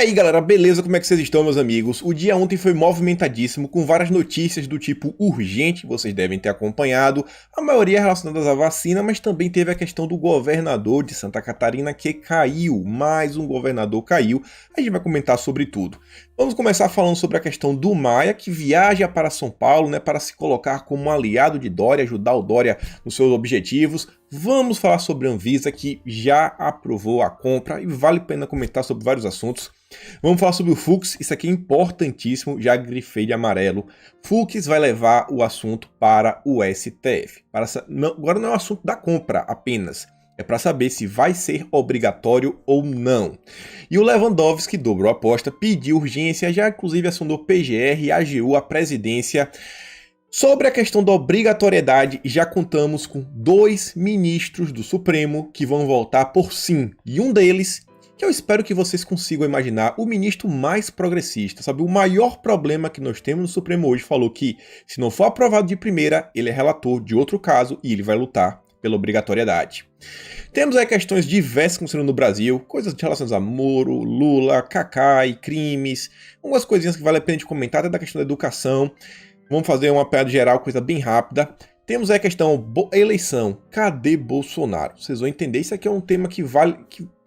aí galera, beleza? Como é que vocês estão, meus amigos? O dia ontem foi movimentadíssimo, com várias notícias do tipo urgente, vocês devem ter acompanhado, a maioria relacionadas à vacina, mas também teve a questão do governador de Santa Catarina que caiu, mais um governador caiu, a gente vai comentar sobre tudo. Vamos começar falando sobre a questão do Maia, que viaja para São Paulo, para se colocar como um aliado de Dória, ajudar o Dória nos seus objetivos. Vamos falar sobre a Anvisa, que já aprovou a compra e vale a pena comentar sobre vários assuntos. Vamos falar sobre o Fux, isso aqui é importantíssimo, já grifei de amarelo. Fux vai levar o assunto para o STF. Agora não é o assunto da compra apenas. É para saber se vai ser obrigatório ou não. E o Lewandowski dobrou a aposta, pediu urgência, já inclusive acionou PGR e AGU, a presidência. Sobre a questão da obrigatoriedade, já contamos com 2 ministros do Supremo que vão votar por sim. E um deles, que eu espero que vocês consigam imaginar, o ministro mais progressista, sabe? O maior problema que nós temos no Supremo hoje, falou que se não for aprovado de primeira, ele é relator de outro caso e ele vai lutar pela obrigatoriedade. Temos aí questões diversas acontecendo no Brasil, coisas relacionadas a Moro, Lula, Cacai, crimes, algumas coisinhas que vale a pena de comentar, até da questão da educação. Vamos fazer uma piada geral, coisa bem rápida. Temos aí a questão eleição, cadê Bolsonaro? Vocês vão entender, isso aqui é um tema que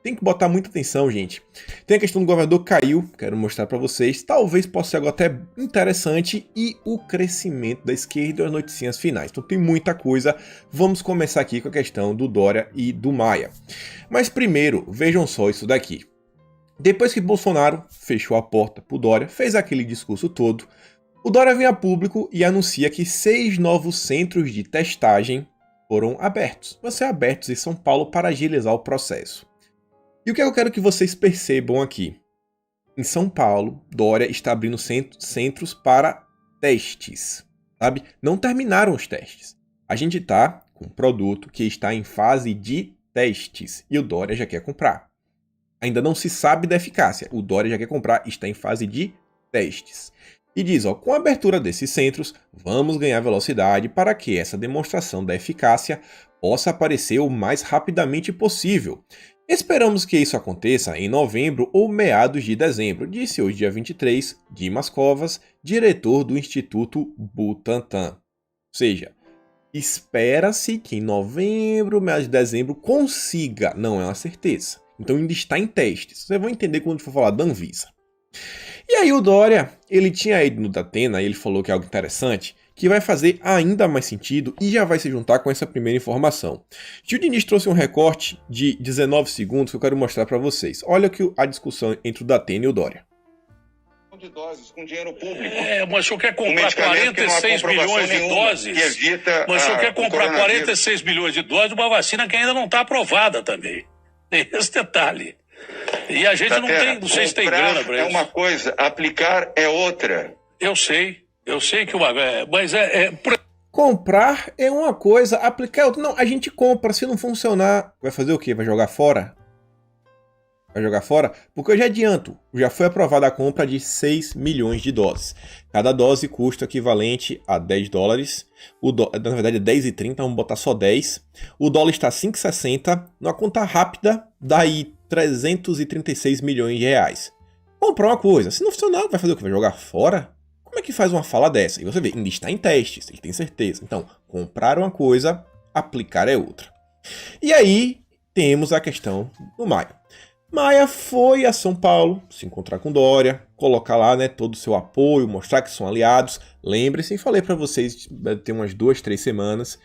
tem que botar muita atenção, gente. Tem a questão do governador caiu, quero mostrar para vocês. Talvez possa ser algo até interessante. E o crescimento da esquerda e as noticinhas finais. Então tem muita coisa. Vamos começar aqui com a questão do Dória e do Maia. Mas primeiro, vejam só isso daqui. Depois que Bolsonaro fechou a porta pro Dória, fez aquele discurso todo, o Dória vem a público e anuncia que 6 novos centros de testagem foram abertos. Vão ser abertos em São Paulo para agilizar o processo. E o que eu quero que vocês percebam aqui? Em São Paulo, Dória está abrindo centros para testes, sabe? Não terminaram os testes. A gente está com um produto que está em fase de testes e o Dória já quer comprar. Ainda não se sabe da eficácia. O Dória já quer comprar, está em fase de testes. E diz, com a abertura desses centros, vamos ganhar velocidade para que essa demonstração da eficácia possa aparecer o mais rapidamente possível. Esperamos que isso aconteça em novembro ou meados de dezembro, disse hoje, dia 23, Dimas Covas, diretor do Instituto Butantan. Ou seja, espera-se que em novembro, meados de dezembro, consiga, não é uma certeza. Então ainda está em testes. Vocês vão entender quando for falar da Anvisa. E aí o Dória, ele tinha ido no Datena, e ele falou que é algo interessante, que vai fazer ainda mais sentido e já vai se juntar com essa primeira informação. Gil Diniz trouxe um recorte de 19 segundos que eu quero mostrar para vocês. Olha a discussão entre o Datena e o Dória. De doses com dinheiro público. Mas o senhor quer comprar 46 milhões de doses? Mas o senhor quer comprar 46 milhões de doses de uma vacina que ainda não está aprovada também. Tem esse detalhe. E a gente não sei se tem grana para isso. É uma coisa, aplicar é outra. Eu sei que mas comprar é uma coisa, aplicar é outra. Não, a gente compra, se não funcionar, vai fazer o quê? Vai jogar fora? Vai jogar fora? Porque eu já adianto, já foi aprovada a compra de 6 milhões de doses. Cada dose custa equivalente a 10 dólares. Na verdade é 10,30, vamos botar só 10. O dólar está 5,60. Numa conta rápida, daí 336 milhões de reais. Comprar uma coisa, se não funcionar, vai fazer o quê? Vai jogar fora? Como é que faz uma fala dessa? E você vê, ainda está em testes, ele tem certeza. Então, comprar uma coisa, aplicar é outra. E aí, temos a questão do Maia. Maia foi a São Paulo se encontrar com Dória, colocar lá todo o seu apoio, mostrar que são aliados. Lembre-se, falei para vocês, tem umas 2, 3 semanas,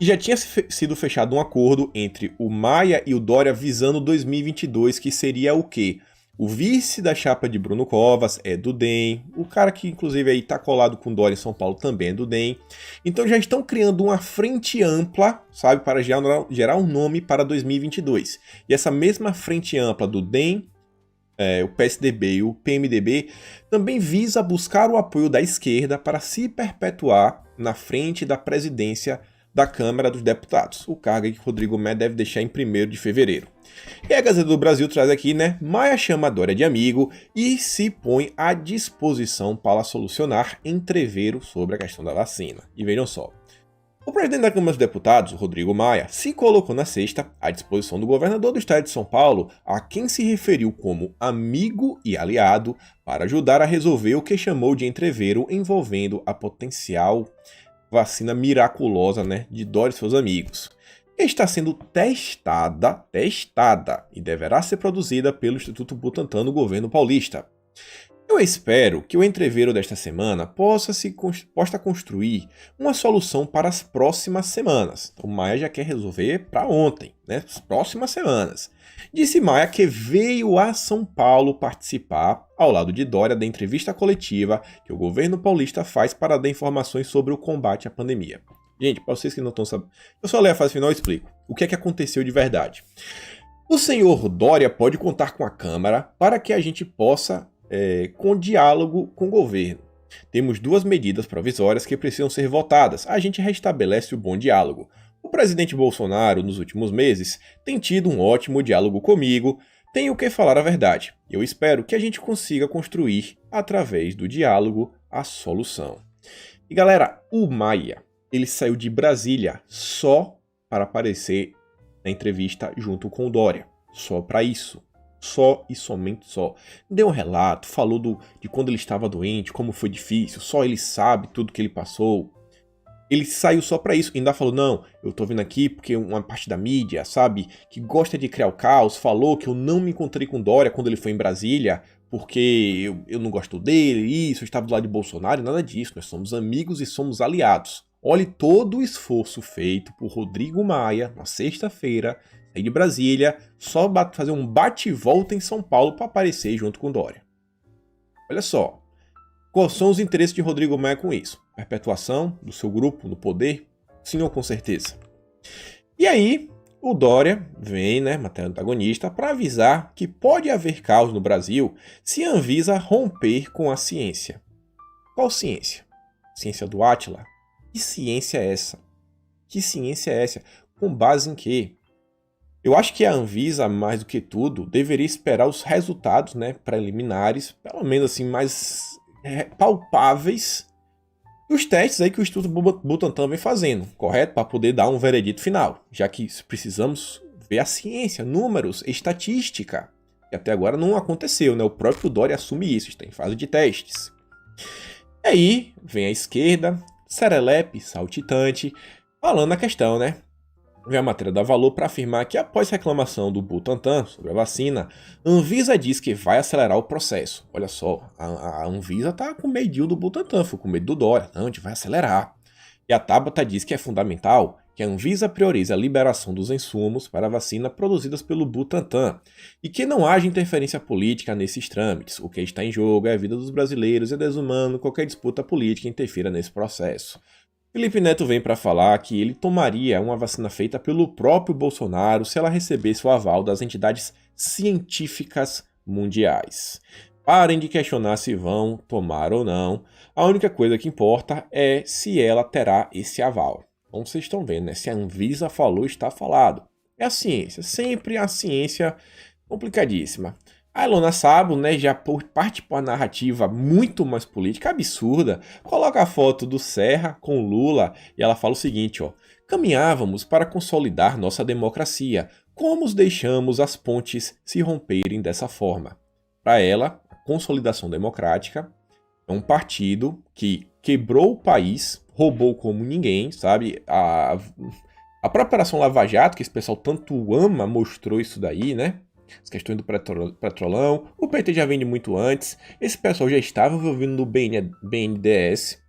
e já tinha sido fechado um acordo entre o Maia e o Dória visando 2022, que seria o quê? O vice da chapa de Bruno Covas é do DEM, o cara que inclusive aí tá colado com Dória em São Paulo também é do DEM. Então já estão criando uma frente ampla, sabe, para gerar um nome para 2022. E essa mesma frente ampla do DEM, o PSDB e o PMDB, também visa buscar o apoio da esquerda para se perpetuar na frente da presidência da Câmara dos Deputados, o cargo que Rodrigo Maia deve deixar em 1º de fevereiro. E a Gazeta do Brasil traz aqui, Maia chama Dória de amigo e se põe à disposição para solucionar entreveiro sobre a questão da vacina. E vejam só, O presidente da Câmara dos Deputados, Rodrigo Maia, se colocou na sexta à disposição do governador do estado de São Paulo, a quem se referiu como amigo e aliado, para ajudar a resolver o que chamou de entreveiro envolvendo a potencial vacina miraculosa, de Dória e seus amigos. Está sendo testada e deverá ser produzida pelo Instituto Butantan no governo paulista. Eu espero que o entreveiro desta semana possa construir uma solução para as próximas semanas. O Maia já quer resolver para ontem, as próximas semanas. Disse Maia que veio a São Paulo participar, ao lado de Dória, da entrevista coletiva que o governo paulista faz para dar informações sobre o combate à pandemia. Gente, para vocês que não estão sabendo, eu só leio a fase final e explico o que é que aconteceu de verdade. O senhor Dória pode contar com a Câmara para que a gente possa com diálogo com o governo. Temos duas medidas provisórias que precisam ser votadas. A gente restabelece o bom diálogo. O presidente Bolsonaro, nos últimos meses, tem tido um ótimo diálogo comigo, tem o que falar a verdade. Eu espero que a gente consiga construir, através do diálogo, a solução. E galera, o Maia, ele saiu de Brasília só para aparecer na entrevista junto com o Dória. Só para isso. Só e somente só. Deu um relato, falou de quando ele estava doente, como foi difícil, só ele sabe tudo que ele passou. Ele saiu só pra isso, ainda falou, não, eu tô vindo aqui porque uma parte da mídia, sabe, que gosta de criar o caos, falou que eu não me encontrei com Dória quando ele foi em Brasília, porque eu não gosto dele, eu estava do lado de Bolsonaro, e nada disso, nós somos amigos e somos aliados. Olhe todo o esforço feito por Rodrigo Maia, na sexta-feira, sair de Brasília, só fazer um bate-volta em São Paulo para aparecer junto com Dória. Olha só, quais são os interesses de Rodrigo Maia com isso? Perpetuação do seu grupo no poder? Sim, ou com certeza. E aí, o Dória vem, matéria antagonista, para avisar que pode haver caos no Brasil se a Anvisa romper com a ciência. Qual ciência? Ciência do Átila? Que ciência é essa? Que ciência é essa? Com base em quê? Eu acho que a Anvisa, mais do que tudo, deveria esperar os resultados preliminares, pelo menos assim, mais palpáveis, dos testes aí que o Instituto Butantan vem fazendo, correto? Para poder dar um veredito final, já que precisamos ver a ciência, números, estatística, que até agora não aconteceu, O próprio Dória assume isso, está em fase de testes. E aí, vem a esquerda, serelepe, saltitante, falando a questão, Vem a matéria da Valor para afirmar que após reclamação do Butantan sobre a vacina, a Anvisa diz que vai acelerar o processo. Olha só, a Anvisa tá com medo do Butantan, foi com medo do Dória. Não, a gente vai acelerar. E a Tabata diz que é fundamental que a Anvisa priorize a liberação dos insumos para a vacina produzidas pelo Butantan e que não haja interferência política nesses trâmites. O que está em jogo é a vida dos brasileiros e é desumano qualquer disputa política interfira nesse processo. Felipe Neto vem para falar que ele tomaria uma vacina feita pelo próprio Bolsonaro se ela recebesse o aval das entidades científicas mundiais. Parem de questionar se vão tomar ou não. A única coisa que importa é se ela terá esse aval. Como vocês estão vendo, se a Anvisa falou, está falado. É a ciência, sempre a ciência complicadíssima. A Ilona Sabo, já parte para uma narrativa muito mais política, absurda, coloca a foto do Serra com Lula e ela fala o seguinte, caminhávamos para consolidar nossa democracia, como deixamos as pontes se romperem dessa forma? Para ela, a consolidação democrática é um partido que quebrou o país, roubou como ninguém, sabe? A própria Operação Lava Jato, que esse pessoal tanto ama, mostrou isso daí, As questões do petrolão, o PT já vem de muito antes, esse pessoal já estava envolvido no BNDES,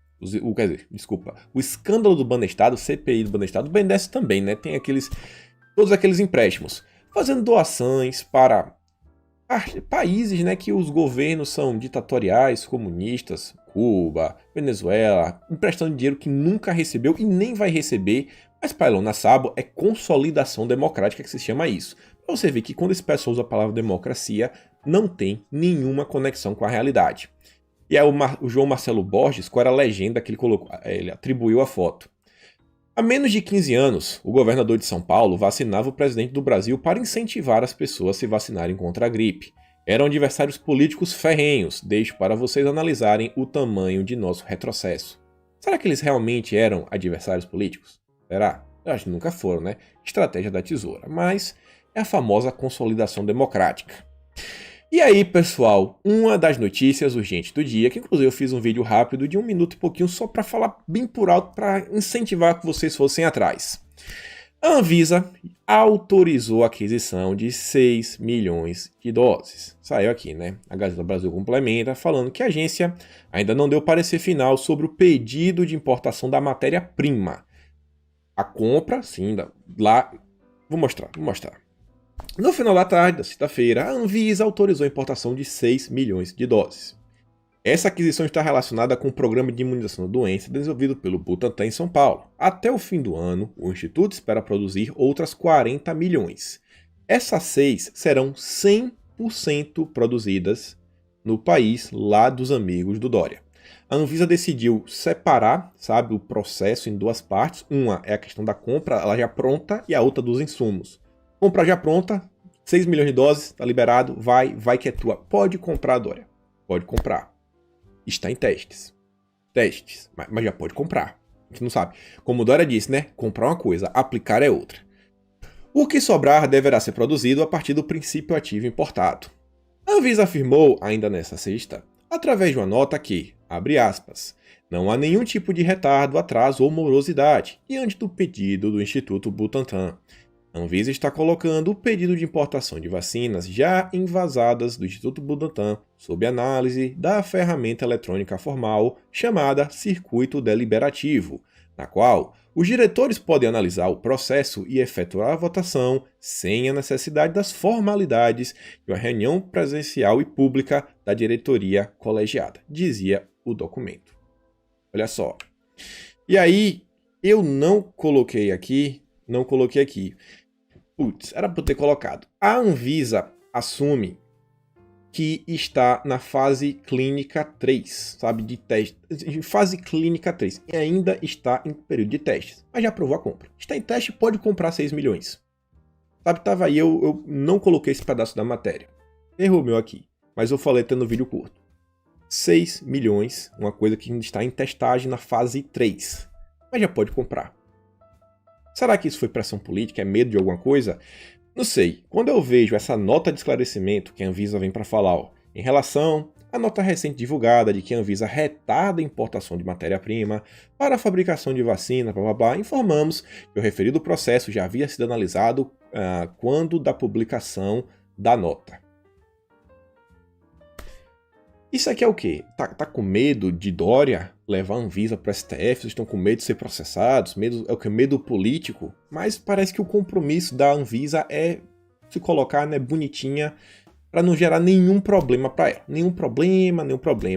o escândalo do Banestado, o CPI do Banestado, o BNDES também, tem todos aqueles empréstimos, fazendo doações para países, que os governos são ditatoriais, comunistas, Cuba, Venezuela, emprestando dinheiro que nunca recebeu e nem vai receber, mas para Ilona Sabo é consolidação democrática que se chama isso. Pra você ver que quando esse pessoal usa a palavra democracia, não tem nenhuma conexão com a realidade. E aí o João Marcelo Borges, qual era a legenda que ele colocou? Ele atribuiu a foto. Há menos de 15 anos, o governador de São Paulo vacinava o presidente do Brasil para incentivar as pessoas a se vacinarem contra a gripe. Eram adversários políticos ferrenhos, deixo para vocês analisarem o tamanho de nosso retrocesso. Será que eles realmente eram adversários políticos? Será? Eu acho que nunca foram, né? Estratégia da tesoura. Mas é a famosa consolidação democrática. E aí, pessoal, uma das notícias urgentes do dia, que inclusive eu fiz um vídeo rápido de 1 minuto e pouquinho só para falar bem por alto, para incentivar que vocês fossem atrás. A Anvisa autorizou a aquisição de 6 milhões de doses. Saiu aqui, né? A Gazeta do Brasil complementa falando que a agência ainda não deu parecer final sobre o pedido de importação da matéria-prima. A compra, sim, lá... Vou mostrar. No final da tarde da sexta-feira, a Anvisa autorizou a importação de 6 milhões de doses. Essa aquisição está relacionada com o programa de imunização da doença desenvolvido pelo Butantan em São Paulo. Até o fim do ano, o Instituto espera produzir outras 40 milhões. Essas 6 serão 100% produzidas no país lá dos amigos do Dória. A Anvisa decidiu separar, o processo em duas partes. Uma é a questão da compra, ela já pronta, e a outra dos insumos. Compra já pronta, 6 milhões de doses, tá liberado, vai que é tua. Pode comprar, Dória. Pode comprar. Está em testes, mas já pode comprar. A gente não sabe. Como o Dória disse, né? Comprar uma coisa, aplicar é outra. O que sobrar deverá ser produzido a partir do princípio ativo importado. A Anvisa afirmou, ainda nessa sexta, através de uma nota que, abre aspas, não há nenhum tipo de retardo, atraso ou morosidade diante do pedido do Instituto Butantan. A Anvisa está colocando o pedido de importação de vacinas já envasadas do Instituto Butantan sob análise da ferramenta eletrônica formal chamada Circuito Deliberativo, na qual os diretores podem analisar o processo e efetuar a votação sem a necessidade das formalidades de uma reunião presencial e pública da diretoria colegiada, dizia o documento. Olha só. E aí, eu não coloquei aqui. Putz, era para ter colocado. A Anvisa assume que está na fase clínica 3, de teste. Fase clínica 3. E ainda está em período de testes. Mas já aprovou a compra. Está em teste, pode comprar 6 milhões. Tava aí, eu não coloquei esse pedaço da matéria. Errou meu aqui. Mas eu falei até no vídeo curto. 6 milhões, uma coisa que ainda está em testagem na fase 3. Mas já pode comprar. Será que isso foi pressão política? É medo de alguma coisa? Não sei. Quando eu vejo essa nota de esclarecimento que a Anvisa vem para falar, em relação à nota recente divulgada de que a Anvisa retarda a importação de matéria-prima para a fabricação de vacina, informamos que o referido processo já havia sido analisado quando da publicação da nota. Isso aqui é o quê? Tá com medo de Dória levar a Anvisa para o STF? Vocês estão com medo de ser processados? É o que? Medo político? Mas parece que o compromisso da Anvisa é se colocar, né, bonitinha para não gerar nenhum problema para ela. Nenhum problema.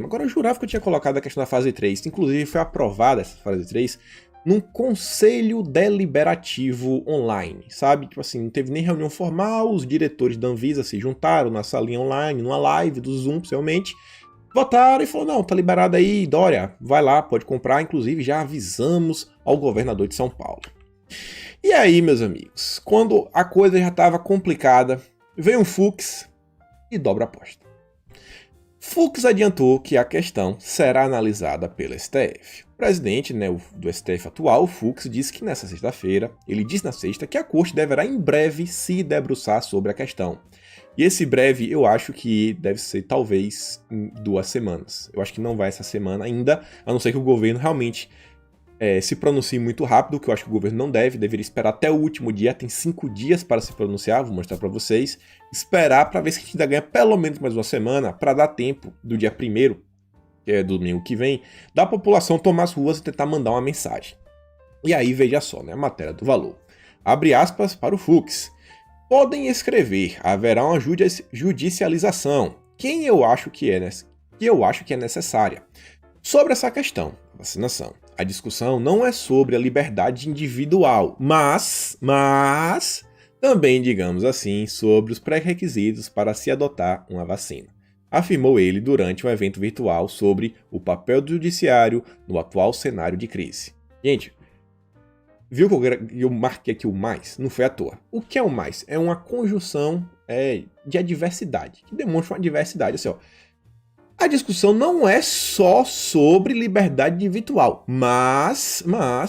Agora eu jurava que eu tinha colocado a questão da fase 3. Inclusive foi aprovada essa fase 3 num conselho deliberativo online, Tipo assim, não teve nem reunião formal, os diretores da Anvisa se juntaram na salinha online, numa live do Zoom, possivelmente, votaram e falou, não, tá liberado aí, Dória, vai lá, pode comprar, inclusive já avisamos ao governador de São Paulo. E aí, meus amigos, quando a coisa já estava complicada, veio um Fux e dobra a aposta. Fux adiantou que a questão será analisada pelo STF. O presidente, do STF atual, o Fux, disse que nessa sexta-feira, ele disse na sexta que a corte deverá em breve se debruçar sobre a questão. E esse breve eu acho que deve ser talvez em 2 semanas. Eu acho que não vai essa semana ainda, a não ser que o governo realmente se pronuncie muito rápido, que eu acho que o governo não deveria esperar até o último dia, tem 5 dias para se pronunciar, vou mostrar para vocês, esperar para ver se a gente ainda ganha pelo menos mais uma semana, para dar tempo do dia 1º, que é domingo que vem, da população tomar as ruas e tentar mandar uma mensagem. E aí, veja só, a matéria do Valor. Abre aspas para o Fux. Podem escrever, haverá uma judicialização, que eu acho que é necessária. Sobre essa questão, vacinação. A discussão não é sobre a liberdade individual, mas também, digamos assim, sobre os pré-requisitos para se adotar uma vacina, afirmou ele durante um evento virtual sobre o papel do judiciário no atual cenário de crise. Gente, viu que eu marquei aqui o mais? Não foi à toa. O que é o mais? É uma conjunção de adversidade, que demonstra uma adversidade, assim, A discussão não é só sobre liberdade individual, mas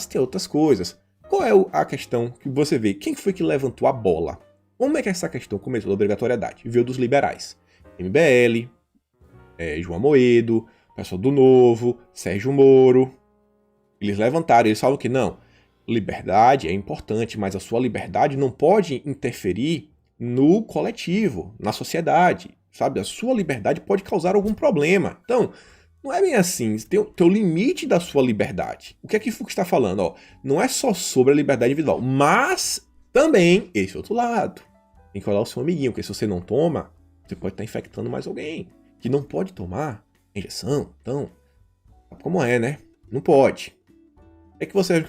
tem outras coisas, qual é a questão que você vê? Quem foi que levantou a bola? Como é que essa questão começou da obrigatoriedade? Veio dos liberais. MBL, João Amoedo, pessoal do Novo, Sérgio Moro. Eles levantaram, eles falam que não, liberdade é importante, mas a sua liberdade não pode interferir no coletivo, na sociedade, sabe? A sua liberdade pode causar algum problema. Então, não é bem assim, tem o limite da sua liberdade. O que é que Foucault está falando? Ó, não é só sobre a liberdade individual, mas também esse outro lado. Tem que olhar o seu amiguinho, porque se você não toma, você pode estar infectando mais alguém que não pode tomar injeção. Então, sabe como é, né? Não pode.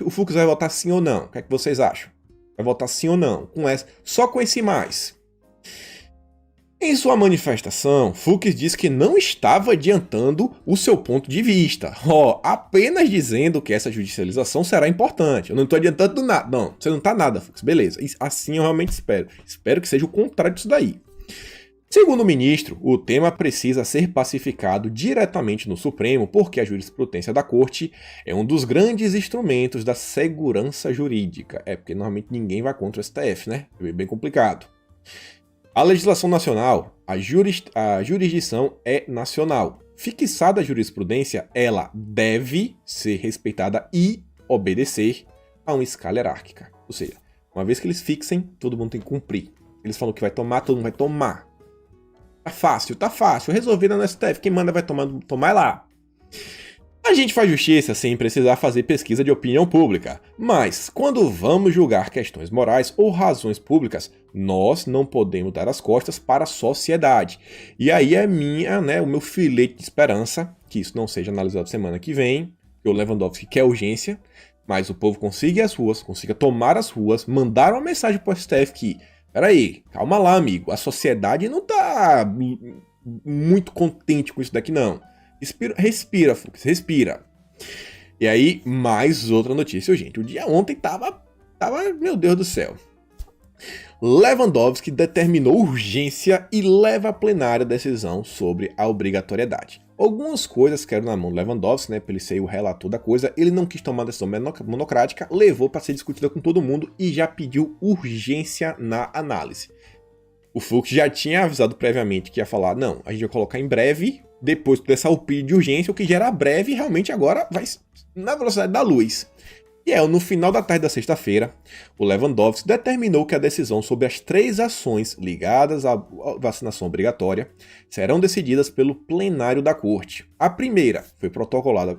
O Fux vai votar sim ou não? O que é que vocês acham? Vai votar sim ou não? Só com esse mais. Em sua manifestação, Fux disse que não estava adiantando o seu ponto de vista. Apenas dizendo que essa judicialização será importante. Eu não estou adiantando nada. Não, você não está nada, Fux. Beleza. Assim eu realmente espero. Espero que seja o contrário disso daí. Segundo o ministro, o tema precisa ser pacificado diretamente no Supremo porque a jurisprudência da Corte é um dos grandes instrumentos da segurança jurídica. Porque normalmente ninguém vai contra o STF, né? É bem complicado. A legislação nacional, a jurisdição é nacional. Fixada a jurisprudência, ela deve ser respeitada e obedecer a uma escala hierárquica. Ou seja, uma vez que eles fixem, todo mundo tem que cumprir. Eles falam que vai tomar, todo mundo vai tomar. Tá fácil. Resolvido no STF, quem manda vai tomar lá. A gente faz justiça sem precisar fazer pesquisa de opinião pública, mas quando vamos julgar questões morais ou razões públicas, nós não podemos dar as costas para a sociedade. E aí é o meu filete de esperança, que isso não seja analisado semana que vem, que o Lewandowski quer urgência, mas o povo consiga ir às ruas, consiga tomar as ruas, mandar uma mensagem para o STF que, peraí, calma lá, amigo, a sociedade não tá muito contente com isso daqui não. Respira, Fux, respira. E aí, mais outra notícia, gente. O dia ontem tava, meu Deus do céu. Lewandowski determinou urgência e leva a plenária a decisão sobre a obrigatoriedade. Algumas coisas quero na mão do Lewandowski, né? Pra ele ser o relator da coisa. Ele não quis tomar uma decisão monocrática, levou para ser discutida com todo mundo e já pediu urgência na análise. O Fux já tinha avisado previamente que ia falar, não, a gente vai colocar em breve, depois dessa pedido de urgência, o que gera breve realmente agora vai na velocidade da luz. E no final da tarde da sexta-feira, o Lewandowski determinou que a decisão sobre as 3 ações ligadas à vacinação obrigatória serão decididas pelo plenário da Corte. A primeira foi protocolada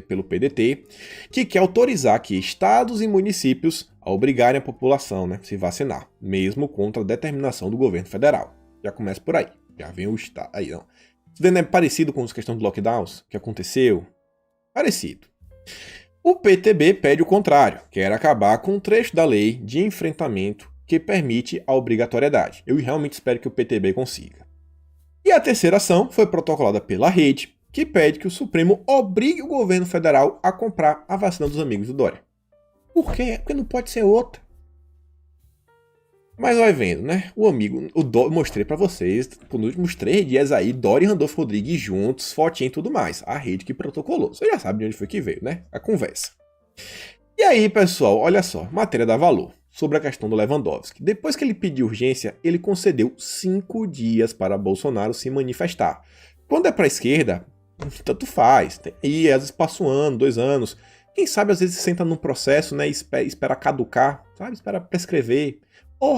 pelo PDT, que quer autorizar que estados e municípios a obrigarem a população a se vacinar, mesmo contra a determinação do governo federal. Já começa por aí, já vem o estado. Aí não. Isso é parecido com as questões de lockdowns que aconteceu? Parecido. O PTB pede o contrário, quer acabar com um trecho da lei de enfrentamento que permite a obrigatoriedade. Eu realmente espero que o PTB consiga. E a terceira ação foi protocolada pela Rede, que pede que o Supremo obrigue o governo federal a comprar a vacina dos amigos do Dória. Por quê? Porque não pode ser outra. Mas vai vendo, né? Mostrei pra vocês, nos últimos 3 dias aí, Dória e Randolfo Rodrigues juntos, fotinha e tudo mais. A Rede que protocolou. Você já sabe de onde foi que veio, né? A conversa. E aí, pessoal, olha só, matéria dá valor sobre a questão do Lewandowski. Depois que ele pediu urgência, ele concedeu 5 dias para Bolsonaro se manifestar. Quando é pra esquerda, tanto faz. Tem aí, às vezes passa 1 ano, 2 anos. Quem sabe às vezes senta num processo, né? Espera caducar, sabe? Espera prescrever.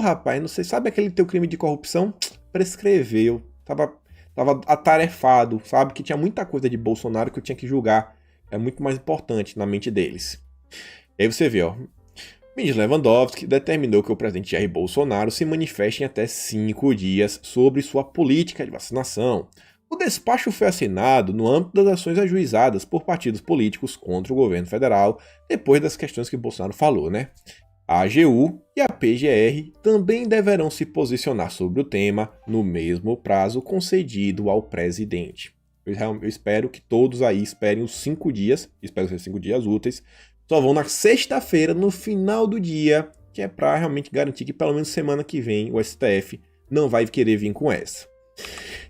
Rapaz, não sei, sabe aquele teu crime de corrupção? Prescreveu. Tava atarefado, sabe? Que tinha muita coisa de Bolsonaro que eu tinha que julgar. É muito mais importante na mente deles. E aí você vê, Ministro Lewandowski determinou que o presidente Jair Bolsonaro se manifeste em até 5 dias sobre sua política de vacinação. O despacho foi assinado no âmbito das ações ajuizadas por partidos políticos contra o governo federal, depois das questões que Bolsonaro falou, né? A AGU e a PGR também deverão se posicionar sobre o tema no mesmo prazo concedido ao presidente. Eu espero que todos aí esperem os 5 dias, espero que sejam 5 dias úteis, só vão na sexta-feira, no final do dia, que é para realmente garantir que pelo menos semana que vem o STF não vai querer vir com essa.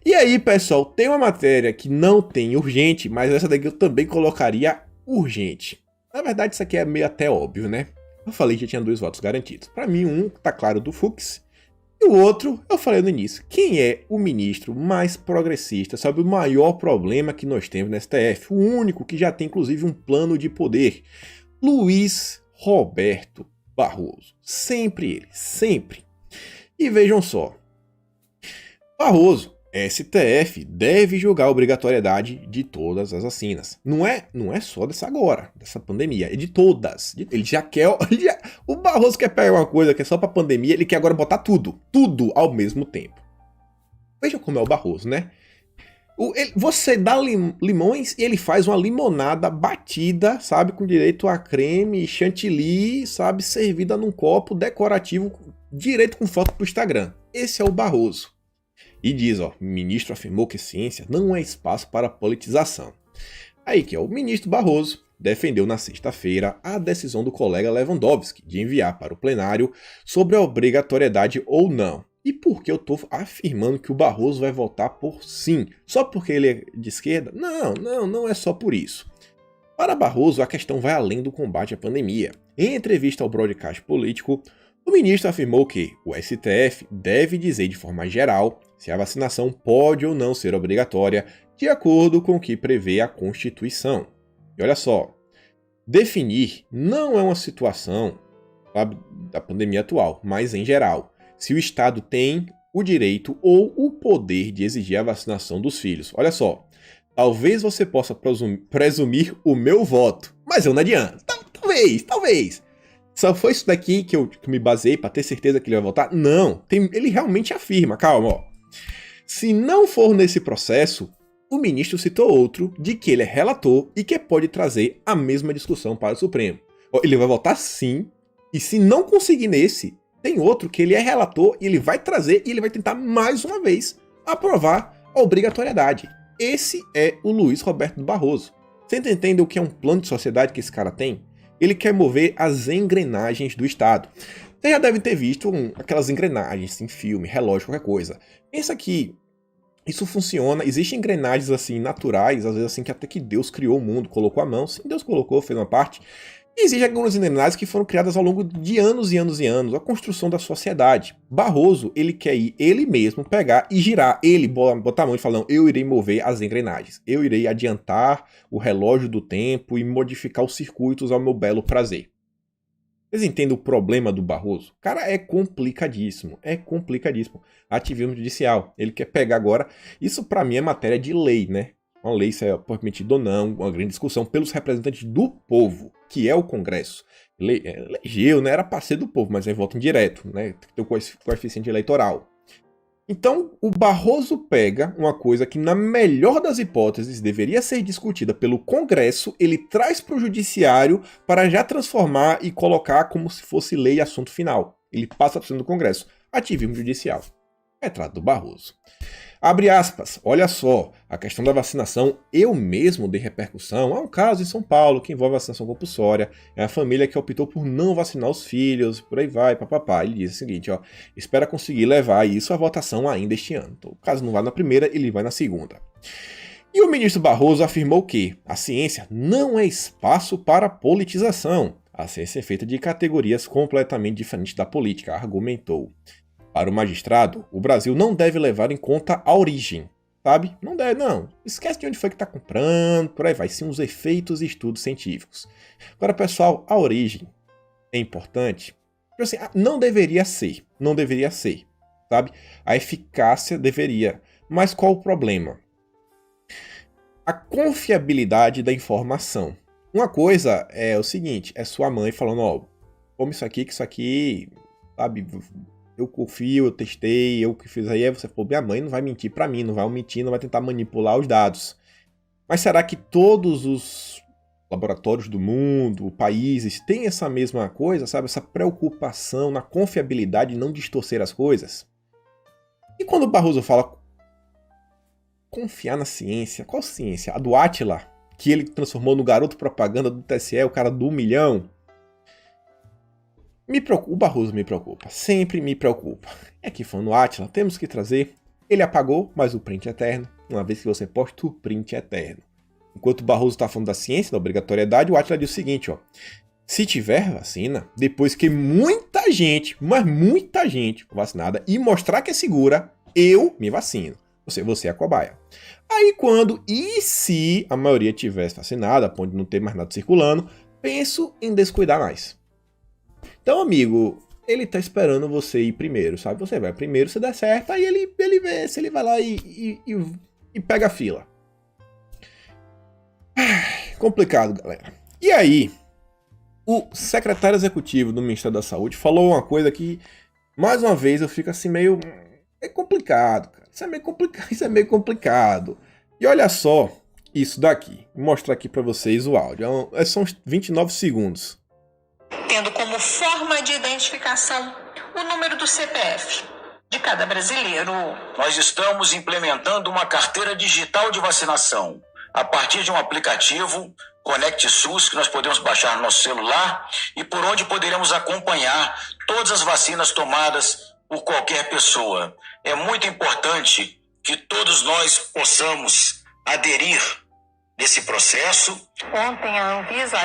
E aí, pessoal, tem uma matéria que não tem urgente, mas essa daqui eu também colocaria urgente. Na verdade, isso aqui é meio até óbvio, né? eu falei que já tinha 2 votos garantidos. Para mim, um tá claro do Fux, e o outro, eu falei no início, quem é o ministro mais progressista sobre o maior problema que nós temos no STF? O único que já tem, inclusive, um plano de poder. Luiz Roberto Barroso. Sempre ele, sempre. E vejam só. Barroso, STF deve julgar a obrigatoriedade de todas as vacinas. Não é só dessa agora, dessa pandemia, é de todas. Ele já quer... o Barroso quer pegar uma coisa que é só pra pandemia, ele quer agora botar tudo ao mesmo tempo. Veja como é o Barroso, né? Você dá limões e ele faz uma limonada batida, sabe, com direito a creme, chantilly, sabe, servida num copo decorativo, direito com foto pro Instagram. Esse é o Barroso. E diz, ó, o ministro afirmou que ciência não é espaço para politização. Aí que, ó, o ministro Barroso defendeu na sexta-feira a decisão do colega Lewandowski de enviar para o plenário sobre a obrigatoriedade ou não. E por que eu tô afirmando que o Barroso vai votar por sim? Só porque ele é de esquerda? Não é só por isso. Para Barroso, a questão vai além do combate à pandemia. Em entrevista ao broadcast político, o ministro afirmou que o STF deve dizer de forma geral se a vacinação pode ou não ser obrigatória, de acordo com o que prevê a Constituição. E olha só, definir não é uma situação, sabe, da pandemia atual, mas em geral, se o Estado tem o direito ou o poder de exigir a vacinação dos filhos. Olha só, talvez você possa presumir o meu voto, mas eu não adianto. Talvez. Só foi isso daqui que eu me baseei para ter certeza que ele vai votar? Não, ele realmente afirma, calma, ó. Se não for nesse processo, o ministro citou outro de que ele é relator e que pode trazer a mesma discussão para o Supremo. Ele vai votar sim, e se não conseguir nesse, tem outro que ele é relator e ele vai trazer e ele vai tentar mais uma vez aprovar a obrigatoriedade. Esse é o Luiz Roberto Barroso. Você entende o que é um plano de sociedade que esse cara tem? Ele quer mover as engrenagens do Estado. Você já deve ter visto aquelas engrenagens em filme, relógio, qualquer coisa. Pensa que isso funciona, existem engrenagens assim naturais, às vezes assim que até que Deus criou o mundo, colocou a mão, sim, Deus colocou, fez uma parte. E existem algumas engrenagens que foram criadas ao longo de anos e anos e anos, a construção da sociedade. Barroso, ele quer ir ele mesmo pegar e girar, ele botar a mão e falar, não, eu irei mover as engrenagens, eu irei adiantar o relógio do tempo e modificar os circuitos ao meu belo prazer. Vocês entendem o problema do Barroso? O cara é complicadíssimo. Ativismo judicial. Ele quer pegar agora... Isso pra mim é matéria de lei, né? Uma lei se é permitida ou não, uma grande discussão pelos representantes do povo, que é o Congresso. Elegeu, né? Era pra ser do povo, mas aí votam direto, né? Tem que ter o coeficiente eleitoral. Então, o Barroso pega uma coisa que, na melhor das hipóteses, deveria ser discutida pelo Congresso, ele traz para o Judiciário para já transformar e colocar como se fosse lei e assunto final. Ele passa para cima do Congresso. Ativismo judicial. Retrato do Barroso. Abre aspas, olha só, a questão da vacinação eu mesmo dei repercussão. Há um caso em São Paulo que envolve vacinação compulsória, é a família que optou por não vacinar os filhos, por aí vai, papapá. Ele diz o seguinte, ó, espera conseguir levar isso à votação ainda este ano. Então, caso não vá na primeira, ele vai na segunda. E o ministro Barroso afirmou que a ciência não é espaço para politização. A ciência é feita de categorias completamente diferentes da política, argumentou. Para o magistrado, o Brasil não deve levar em conta a origem, sabe? Não deve, não. Esquece de onde foi que está comprando, por aí vai. Sim, os efeitos e estudos científicos. Agora, pessoal, a origem é importante. Assim, não deveria ser, sabe? A eficácia deveria. Mas qual o problema? A confiabilidade da informação. Uma coisa é o seguinte, é sua mãe falando, ó, come isso aqui, que isso aqui, sabe... Eu confio, eu testei, eu que fiz aí você falou, minha mãe não vai mentir pra mim, não vai mentir, não vai tentar manipular os dados. Mas será que todos os laboratórios do mundo, países, têm essa mesma coisa, sabe? Essa preocupação na confiabilidade de não distorcer as coisas? E quando o Barroso fala confiar na ciência, qual ciência? A do Átila, que ele transformou no garoto propaganda do TSE, o cara do 1 milhão? O Barroso me preocupa, sempre me preocupa. É que falando no Átila, temos que trazer. Ele apagou, mas o print é eterno. Uma vez que você posta, o print é eterno. Enquanto o Barroso está falando da ciência, da obrigatoriedade, o Átila diz o seguinte, ó. Se tiver vacina, depois que muita gente, mas muita gente vacinada e mostrar que é segura, eu me vacino. Você é a cobaia. Aí quando e se a maioria tivesse vacinada, a ponto de não ter mais nada circulando, penso em descuidar mais. Então, amigo, ele tá esperando você ir primeiro, sabe? Você vai primeiro, se der certo, aí ele vê se ele vai lá e pega a fila. Complicado, galera. E aí, o secretário executivo do Ministério da Saúde falou uma coisa que, mais uma vez, eu fico assim meio... É complicado, cara. Isso é meio complicado. E olha só isso daqui. Vou mostrar aqui pra vocês o áudio. São 29 segundos. Tendo como forma de identificação o número do CPF de cada brasileiro. Nós estamos implementando uma carteira digital de vacinação a partir de um aplicativo Conect SUS, que nós podemos baixar no nosso celular e por onde poderemos acompanhar todas as vacinas tomadas por qualquer pessoa. É muito importante que todos nós possamos aderir nesse processo. Ontem a Anvisa...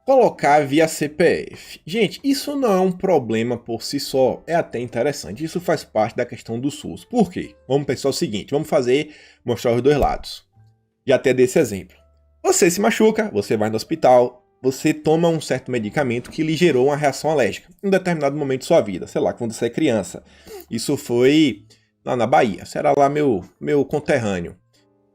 Colocar via CPF. Gente, isso não é um problema por si só, é até interessante. Isso faz parte da questão do SUS. Por quê? Vamos pensar o seguinte, mostrar os dois lados. E até desse exemplo. Você se machuca, você vai no hospital, você toma um certo medicamento que lhe gerou uma reação alérgica em um determinado momento de sua vida, sei lá, quando você é criança. Isso foi lá na Bahia, será lá meu conterrâneo.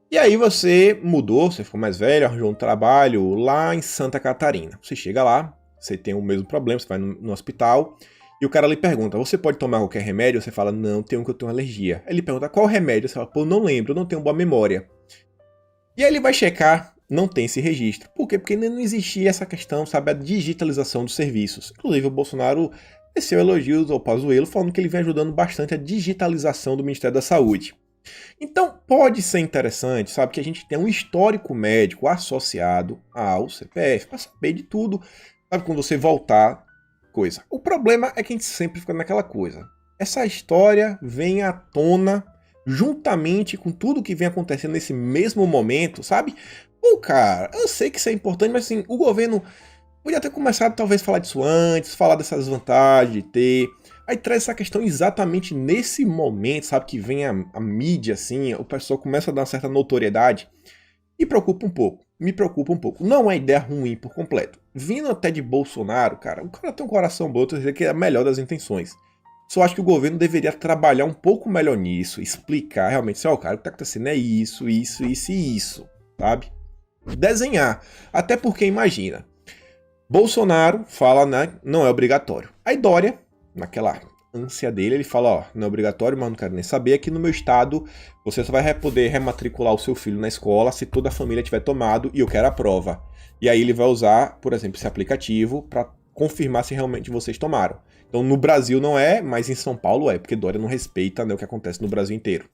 E aí você mudou, você ficou mais velho, arranjou um trabalho lá em Santa Catarina. Você chega lá, você tem o mesmo problema, você vai no hospital e o cara lhe pergunta, você pode tomar qualquer remédio? Você fala, não, tem um que eu tenho alergia. Ele pergunta, qual remédio? Você fala, pô, não lembro, eu não tenho boa memória. E aí ele vai checar, não tem esse registro. Por quê? Porque ainda não existia essa questão, sabe, a digitalização dos serviços. Inclusive o Bolsonaro desceu elogios ao Pazuello, falando que ele vem ajudando bastante a digitalização do Ministério da Saúde. Então pode ser interessante, sabe, que a gente tenha um histórico médico associado ao CPF, para saber de tudo, sabe, quando você voltar, coisa. O problema é que a gente sempre fica naquela coisa. Essa história vem à tona juntamente com tudo que vem acontecendo nesse mesmo momento, sabe? Pô, cara, eu sei que isso é importante, mas assim, o governo podia ter começado talvez a falar disso antes, falar dessas vantagens de ter... Aí traz essa questão exatamente nesse momento, sabe, que vem a mídia, assim, o pessoal começa a dar uma certa notoriedade e me preocupa um pouco. Não é ideia ruim por completo. Vindo até de Bolsonaro, cara, o cara tem um coração bom, eu dizer que é a melhor das intenções. Só acho que o governo deveria trabalhar um pouco melhor nisso, explicar realmente, assim, ó, cara, o que tá acontecendo é isso, sabe? Desenhar. Até porque, imagina, Bolsonaro fala, né, não é obrigatório. Aí Dória, naquela ânsia dele, ele fala, ó, não é obrigatório, mas não quero nem saber, aqui no meu estado você só vai poder rematricular o seu filho na escola se toda a família tiver tomado e eu quero a prova. E aí ele vai usar, por exemplo, esse aplicativo para confirmar se realmente vocês tomaram. Então no Brasil não é, mas em São Paulo é, porque Dória não respeita, né, o que acontece no Brasil inteiro.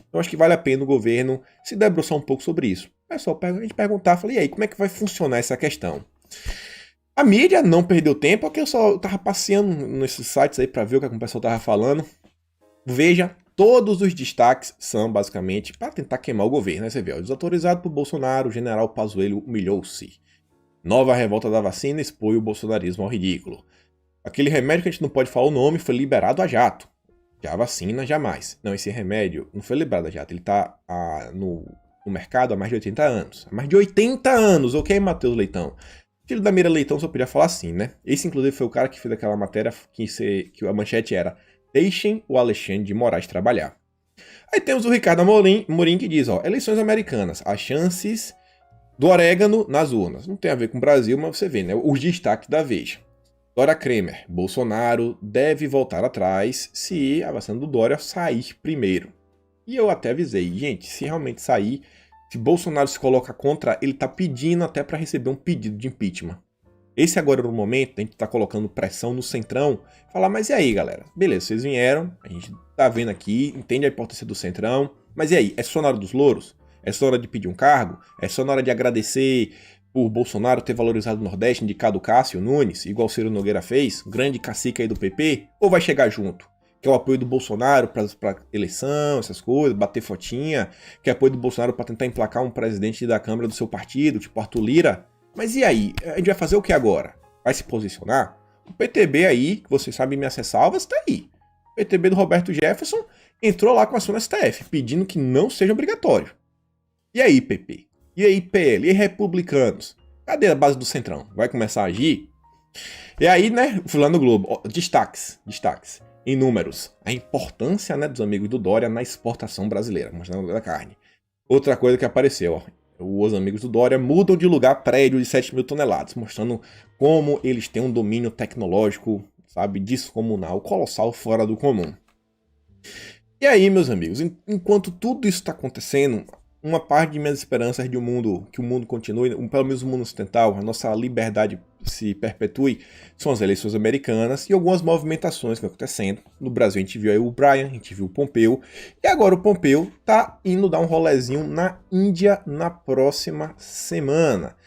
Então acho que vale a pena o governo se debruçar um pouco sobre isso. É só a gente perguntar, falei, e aí, como é que vai funcionar essa questão? A mídia não perdeu tempo, porque eu só tava passeando nesses sites aí pra ver o que o pessoal tava falando. Veja, todos os destaques são basicamente para tentar queimar o governo, né? Você vê, ó, desautorizado por Bolsonaro, o general Pazuello humilhou-se. Nova revolta da vacina expõe o bolsonarismo ao ridículo. Aquele remédio que a gente não pode falar o nome foi liberado a jato. Já a vacina, jamais. Não, esse remédio não foi liberado a jato, ele tá no mercado há mais de 80 anos. Há mais de 80 anos, ok, Matheus Leitão? Filho da Mira Leitão só podia falar assim, né? Esse, inclusive, foi o cara que fez aquela matéria que a manchete era deixem o Alexandre de Moraes trabalhar. Aí temos o Ricardo Amorim que diz, ó, eleições americanas, as chances do orégano nas urnas. Não tem a ver com o Brasil, mas você vê, né? Os destaques da Veja. Dória Kremer, Bolsonaro deve voltar atrás se a vacina do Dória sair primeiro. E eu até avisei, gente, se realmente sair... Se Bolsonaro se coloca contra, ele tá pedindo até para receber um pedido de impeachment. Esse agora é o momento, a gente tá colocando pressão no Centrão. Falar, mas e aí, galera? Beleza, vocês vieram, a gente tá vendo aqui, entende a importância do Centrão. Mas e aí, é só na hora dos louros? É só na hora de pedir um cargo? É só na hora de agradecer por Bolsonaro ter valorizado o Nordeste, indicado o Cássio Nunes, igual o Ciro Nogueira fez, grande cacique aí do PP? Ou vai chegar junto? Que é o apoio do Bolsonaro para eleição, essas coisas, bater fotinha, que é o apoio do Bolsonaro para tentar emplacar um presidente da Câmara do seu partido, tipo Arthur Lira. Mas e aí? A gente vai fazer o que agora? Vai se posicionar? O PTB aí, que vocês sabem minhas ressalvas, tá aí. O PTB do Roberto Jefferson entrou lá com a ação no STF, pedindo que não seja obrigatório. E aí, PP? E aí, PL? E aí, republicanos? Cadê a base do Centrão? Vai começar a agir? E aí, né, falando do Globo, destaques. Em números, a importância, né, dos amigos do Dória na exportação brasileira, mostrando a carne. Outra coisa que apareceu, ó, os amigos do Dória mudam de lugar prédio de 7 mil toneladas, mostrando como eles têm um domínio tecnológico, sabe, descomunal, colossal, fora do comum. E aí, meus amigos, enquanto tudo isso está acontecendo, uma parte de minhas esperanças de que o mundo continue, pelo menos o mundo ocidental, a nossa liberdade se perpetue, são as eleições americanas e algumas movimentações que estão acontecendo. No Brasil a gente viu aí o Bryan, a gente viu o Pompeu, e agora o Pompeu tá indo dar um rolezinho na Índia na próxima semana.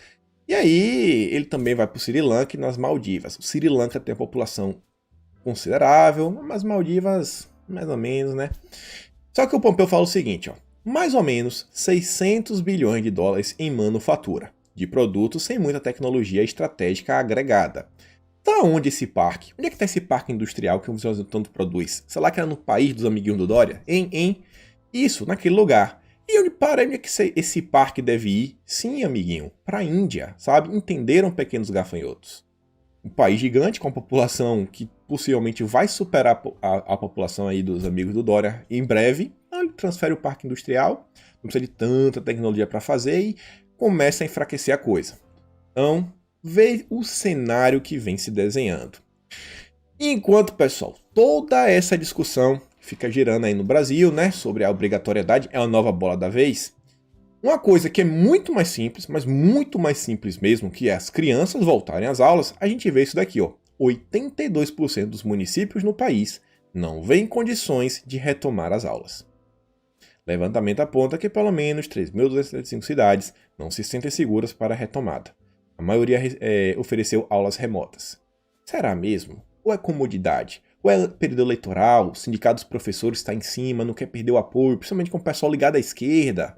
E aí ele também vai para o Sri Lanka e nas Maldivas. O Sri Lanka tem uma população considerável, mas Maldivas mais ou menos, né? Só que o Pompeu fala o seguinte, ó. Mais ou menos 600 bilhões de dólares em manufatura, de produtos sem muita tecnologia estratégica agregada. Tá onde esse parque? Onde é que tá esse parque industrial que o Brasil tanto produz? Será que era no país dos amiguinhos do Dória? Isso, naquele lugar. E onde é que esse parque deve ir? Sim, amiguinho, pra Índia, sabe? Entenderam, pequenos gafanhotos? Um país gigante com uma população que possivelmente vai superar a população aí dos amigos do Dória em breve. Ele transfere o parque industrial, não precisa de tanta tecnologia para fazer e começa a enfraquecer a coisa. Então, vê o cenário que vem se desenhando. Enquanto, pessoal, toda essa discussão fica girando aí no Brasil, né, sobre a obrigatoriedade, é a nova bola da vez. Uma coisa que é muito mais simples, mas muito mais simples mesmo, que é as crianças voltarem às aulas, a gente vê isso daqui, ó. 82% dos municípios no país não vêem condições de retomar as aulas. Levantamento aponta que pelo menos 3.275 cidades não se sentem seguras para a retomada. A maioria ofereceu aulas remotas. Será mesmo? Ou é comodidade? Ou é período eleitoral? O sindicato dos professores está em cima, não quer perder o apoio, principalmente com o pessoal ligado à esquerda.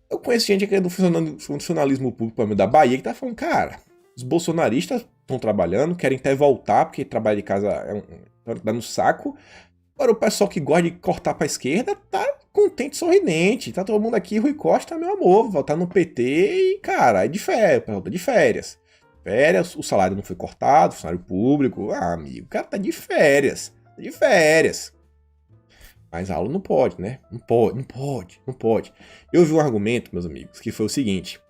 Eu conheço gente que é do funcionalismo público da Bahia que tá falando, cara, os bolsonaristas estão trabalhando, querem até voltar, porque trabalho de casa dá no saco. Agora o pessoal que gosta de cortar pra esquerda tá contente, sorridente. Tá todo mundo aqui, Rui Costa, meu amor, voltar no PT e, cara, é de férias. Férias, o salário não foi cortado, o salário público. Ah, amigo, o cara tá de férias. Mas a aula não pode, né? Não pode. Eu vi um argumento, meus amigos, que foi o seguinte.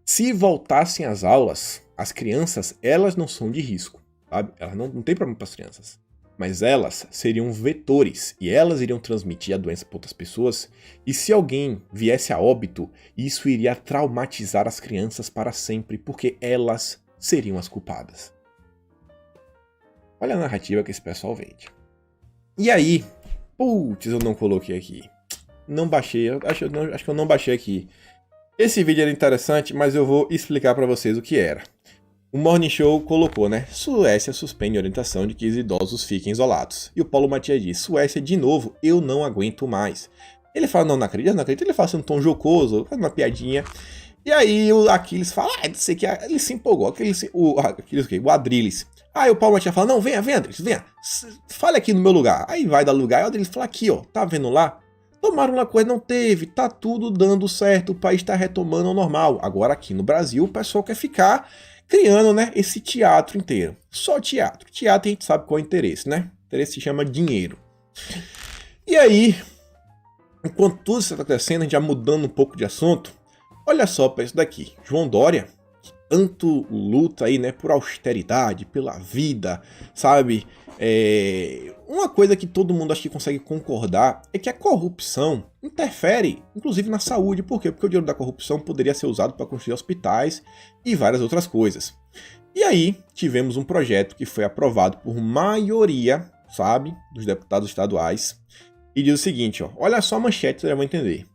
Se voltassem às aulas, as crianças, elas não são de risco, sabe? Elas não tem problema para as crianças. Mas elas seriam vetores e elas iriam transmitir a doença para outras pessoas. E se alguém viesse a óbito, isso iria traumatizar as crianças para sempre, porque elas seriam as culpadas. Olha a narrativa que esse pessoal vende. E aí, putz, eu não coloquei aqui. Não baixei, acho que eu não baixei aqui. Esse vídeo era interessante, mas eu vou explicar para vocês o que era. O Morning Show colocou, né? Suécia suspende a orientação de que os idosos fiquem isolados. E o Paulo Matias diz, Suécia de novo, eu não aguento mais. Ele fala, não acredito. Ele faz um tom jocoso, faz uma piadinha. E aí o Aquiles fala, não sei que ele se empolgou. O Adrilles. Aí o Paulo Matias fala, não, venha, Adrilles, venha. Fale aqui no meu lugar. Aí vai dar lugar, e o Adrilles fala, aqui ó, tá vendo lá? Tomaram uma coisa, não teve, tá tudo dando certo, o país tá retomando ao normal. Agora aqui no Brasil o pessoal quer ficar criando, né, esse teatro inteiro. Só teatro. Teatro a gente sabe qual é o interesse, né? O interesse se chama dinheiro. E aí, enquanto tudo isso está acontecendo, a gente já mudando um pouco de assunto, olha só para isso daqui. João Dória, que tanto luta aí, né, por austeridade, pela vida, sabe? Uma coisa que todo mundo acho que consegue concordar é que a corrupção interfere, inclusive na saúde. Por quê? Porque o dinheiro da corrupção poderia ser usado para construir hospitais e várias outras coisas. E aí, tivemos um projeto que foi aprovado por maioria, sabe, dos deputados estaduais, e diz o seguinte, ó, olha só a manchete, vocês já vão entender.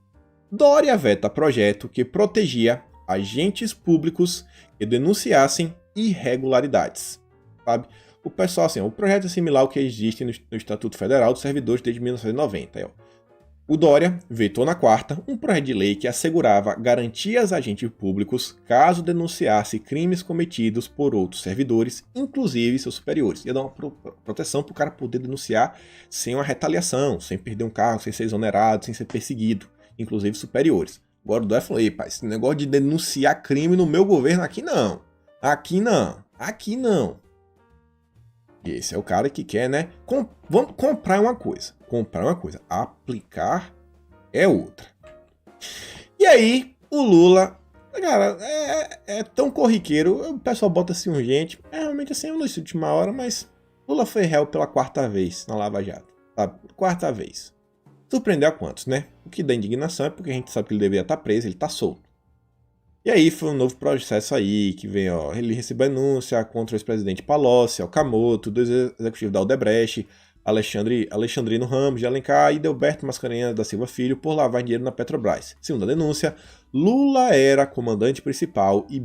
Dória veta projeto que protegia agentes públicos que denunciassem irregularidades, sabe? O pessoal, assim, o projeto é similar ao que existe no Estatuto Federal dos Servidores desde 1990. Aí, ó. O Dória vetou na quarta um projeto de lei que assegurava garantias a agentes públicos caso denunciasse crimes cometidos por outros servidores, inclusive seus superiores. Ia dar uma proteção para o cara poder denunciar sem uma retaliação, sem perder um cargo, sem ser exonerado, sem ser perseguido, inclusive superiores. Agora o Dória falou, ei, pai, esse negócio de denunciar crime no meu governo, aqui não. Aqui não. Aqui não. E esse é o cara que quer, né? Vamos comprar uma coisa. Comprar uma coisa. Aplicar é outra. E aí, o Lula, cara, é tão corriqueiro. O pessoal bota assim urgente. É realmente assim, uma notícia de última hora, mas Lula foi réu pela quarta vez na Lava Jato. Sabe? Quarta vez. Surpreendeu a quantos, né? O que dá indignação é porque a gente sabe que ele deveria estar preso, ele está solto. E aí foi um novo processo aí, que vem, ó, ele recebeu denúncia contra o ex-presidente Palocci, Okamoto, dois executivos da Odebrecht, Alexandrino Ramos de Alencar e Delberto Mascarenhas da Silva Filho por lavar dinheiro na Petrobras. Segundo a denúncia, Lula era comandante principal e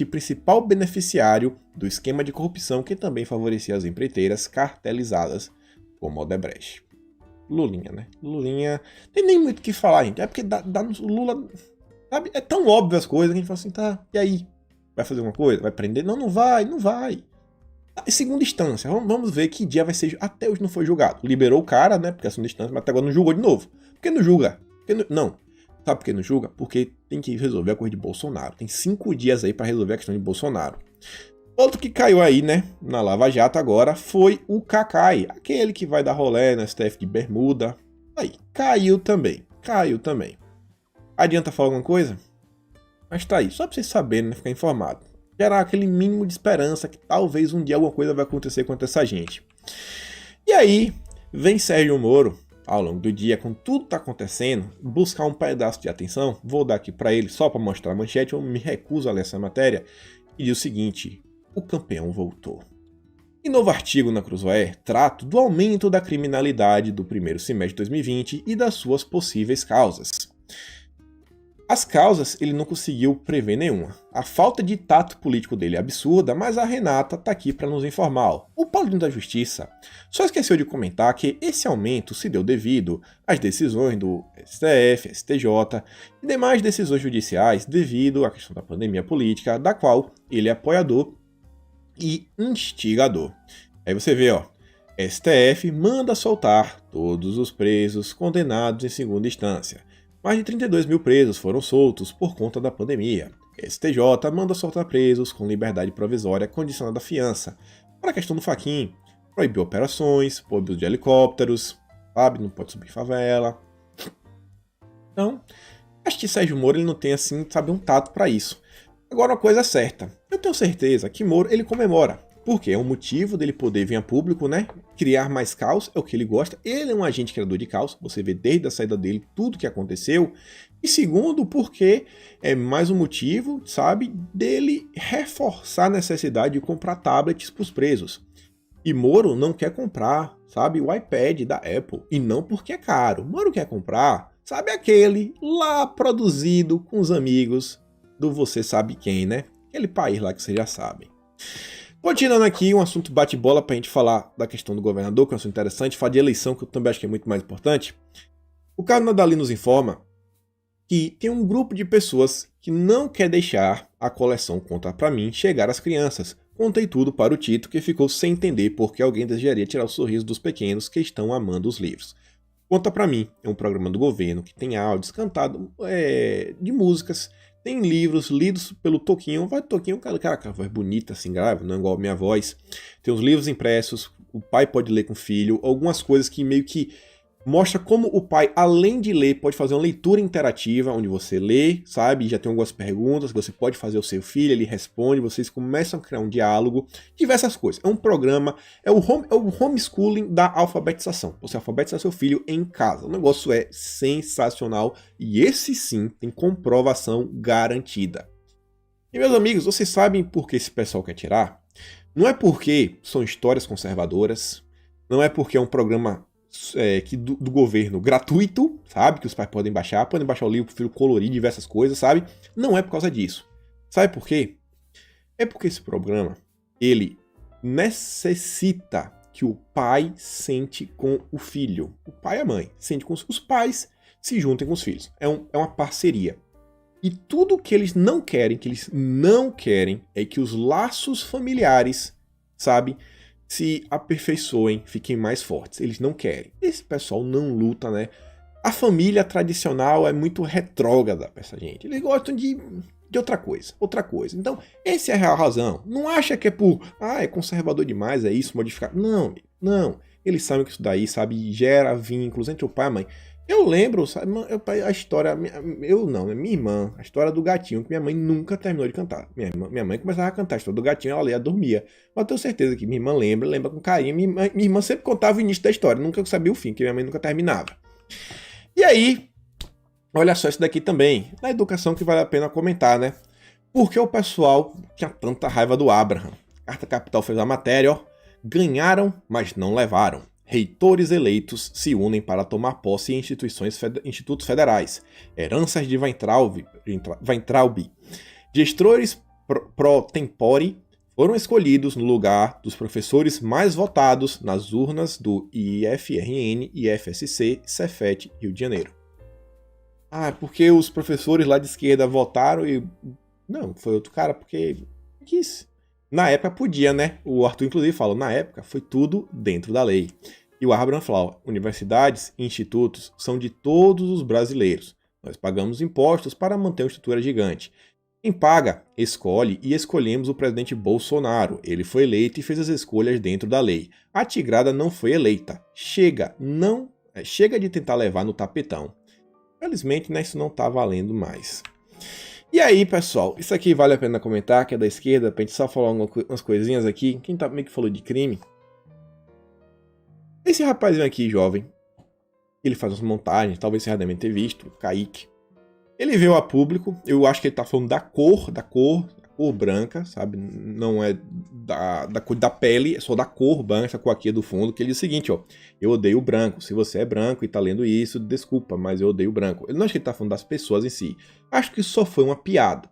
principal beneficiário do esquema de corrupção que também favorecia as empreiteiras cartelizadas como a Odebrecht. Lulinha, né? Lulinha, tem nem muito o que falar, gente. É porque dá no Lula... Sabe? É tão óbvio as coisas que a gente fala assim, tá, e aí? Vai fazer alguma coisa? Vai prender? Não, não vai. Em segunda instância, vamos ver que dia vai ser. Até hoje não foi julgado. Liberou o cara, né? Porque é a segunda instância, mas até agora não julgou de novo. Por que não julga? Não. Sabe por que não julga? Porque tem que resolver a coisa de Bolsonaro. Tem 5 dias aí pra resolver a questão de Bolsonaro. Outro que caiu aí, né, na Lava Jato agora, foi o Cacai. Aquele que vai dar rolê na STF de bermuda. Aí, caiu também. Adianta falar alguma coisa? Mas tá aí, só pra vocês saberem, né, ficar informado. Gerar aquele mínimo de esperança que talvez um dia alguma coisa vai acontecer contra essa gente. E aí, vem Sérgio Moro, ao longo do dia, com tudo que tá acontecendo, buscar um pedaço de atenção. Vou dar aqui pra ele, só pra mostrar a manchete, eu me recuso a ler essa matéria. E diz o seguinte, o campeão voltou. Em novo artigo na Cruzoé, trato do aumento da criminalidade do primeiro semestre de 2020 e das suas possíveis causas. As causas ele não conseguiu prever nenhuma. A falta de tato político dele é absurda, mas a Renata tá aqui para nos informar. O Paulinho da Justiça só esqueceu de comentar que esse aumento se deu devido às decisões do STF, STJ e demais decisões judiciais devido à questão da pandemia política, da qual ele é apoiador e instigador. Aí você vê, ó, STF manda soltar todos os presos condenados em segunda instância. Mais de 32 mil presos foram soltos por conta da pandemia. STJ manda soltar presos com liberdade provisória condicionada à fiança. Para a questão do Fachin, proibiu operações, proibiu de helicópteros, sabe? Não pode subir favela. Então, acho que Sérgio Moro ele não tem, assim, sabe, um tato para isso. Agora, uma coisa é certa. Eu tenho certeza que Moro ele comemora. Porque é um motivo dele poder vir a público, né? Criar mais caos, é o que ele gosta. Ele é um agente criador de caos, você vê desde a saída dele tudo que aconteceu. E segundo, porque é mais um motivo, sabe, dele reforçar a necessidade de comprar tablets para os presos. E Moro não quer comprar, sabe, o iPad da Apple. E não porque é caro. Moro quer comprar, sabe, aquele lá produzido com os amigos do você sabe quem, né? Aquele país lá que vocês já sabem. Continuando aqui, um assunto bate-bola pra gente falar da questão do governador, que é um assunto interessante, falar de eleição, que eu também acho que é muito mais importante. O Carlos Nadali nos informa que tem um grupo de pessoas que não quer deixar a coleção Conta Pra Mim chegar às crianças. Contei tudo para o Tito, que ficou sem entender por que alguém desejaria tirar o sorriso dos pequenos que estão amando os livros. Conta Pra Mim é um programa do governo que tem áudios cantados de músicas. Tem livros lidos pelo Toquinho. Vai, Toquinho, cara, a voz bonita, assim, grave, não é igual a minha voz. Tem os livros impressos, o pai pode ler com o filho, algumas coisas que meio que mostra como o pai, além de ler, pode fazer uma leitura interativa, onde você lê, sabe? Já tem algumas perguntas que você pode fazer ao seu filho, ele responde, vocês começam a criar um diálogo, diversas coisas. É um programa, é o homeschooling da alfabetização. Você alfabetiza seu filho em casa. O negócio é sensacional e esse sim tem comprovação garantida. E meus amigos, vocês sabem por que esse pessoal quer tirar? Não é porque são histórias conservadoras, não é porque é um programa do governo gratuito, sabe? Que os pais podem baixar o livro, o filho colorir diversas coisas, sabe? Não é por causa disso. Sabe por quê? É porque esse programa, ele necessita que o pai sente com o filho. O pai e a mãe sente com os pais, se juntem com os filhos. É uma parceria. E tudo que eles não querem, é que os laços familiares, sabe, se aperfeiçoem, fiquem mais fortes. Eles não querem. Esse pessoal não luta, né? A família tradicional é muito retrógrada pra essa gente. Eles gostam de outra coisa. Então, essa é a real razão. Não acha que é por, é conservador demais, é isso, modificar. Não. Eles sabem que isso daí, sabe, gera vínculos entre o pai e a mãe. Eu lembro, sabe, a história, minha irmã, a história do gatinho, que minha mãe nunca terminou de cantar. Minha mãe começava a cantar a história do gatinho, ela dormia. Mas eu tenho certeza que minha irmã lembra com carinho. Minha irmã sempre contava o início da história, nunca sabia o fim, que minha mãe nunca terminava. E aí, olha só isso daqui também, na educação que vale a pena comentar, né? Por que o pessoal tinha tanta raiva do Abraham? Carta Capital fez a matéria, ó. Ganharam, mas não levaram. Reitores eleitos se unem para tomar posse em institutos federais. Heranças de Weintraub. Gestores pro tempore foram escolhidos no lugar dos professores mais votados nas urnas do IFRN, IFSC, Cefet, Rio de Janeiro. Porque os professores lá de esquerda votaram e... Não, foi outro cara, porque quis. Na época podia, né? O Arthur, inclusive, fala, na época foi tudo dentro da lei. E o Abraham falou, universidades e institutos são de todos os brasileiros. Nós pagamos impostos para manter uma estrutura gigante. Quem paga, escolhe e escolhemos o presidente Bolsonaro. Ele foi eleito e fez as escolhas dentro da lei. A tigrada não foi eleita. Chega de tentar levar no tapetão. Felizmente, né, isso não tá valendo mais. E aí, pessoal, isso aqui vale a pena comentar, que é da esquerda, pra gente só falar umas coisinhas aqui. Quem tá meio que falou de crime? Esse rapazinho aqui, jovem, ele faz umas montagens, talvez você já deve ter visto, o Kaique. Ele veio a público, eu acho que ele tá falando da cor branca, sabe? Não é da cor da pele, é só da cor branca, essa cor aqui do fundo, que ele diz o seguinte, ó. Eu odeio o branco. Se você é branco e tá lendo isso, desculpa, mas eu odeio o branco. Ele não acha que ele tá falando das pessoas em si. Acho que só foi uma piada.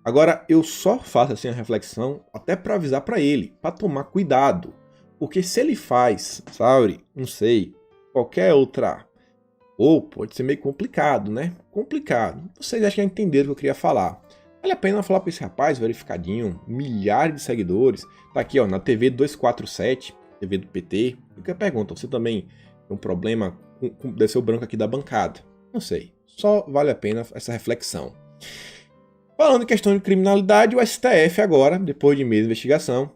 Agora, eu só faço assim a reflexão até pra avisar pra ele, pra tomar cuidado. Porque se ele faz, sabe, não sei, qualquer outra... Ou pode ser meio complicado, né? Complicado. Vocês acham que entenderam o que eu queria falar. Vale a pena falar pra esse rapaz, verificadinho, milhares de seguidores. Tá aqui, ó, na TV 247, TV do PT. Eu que pergunto, você também tem um problema com deve ser o branco aqui da bancada? Não sei. Só vale a pena essa reflexão. Falando em questão de criminalidade, o STF agora, depois de mês de investigação,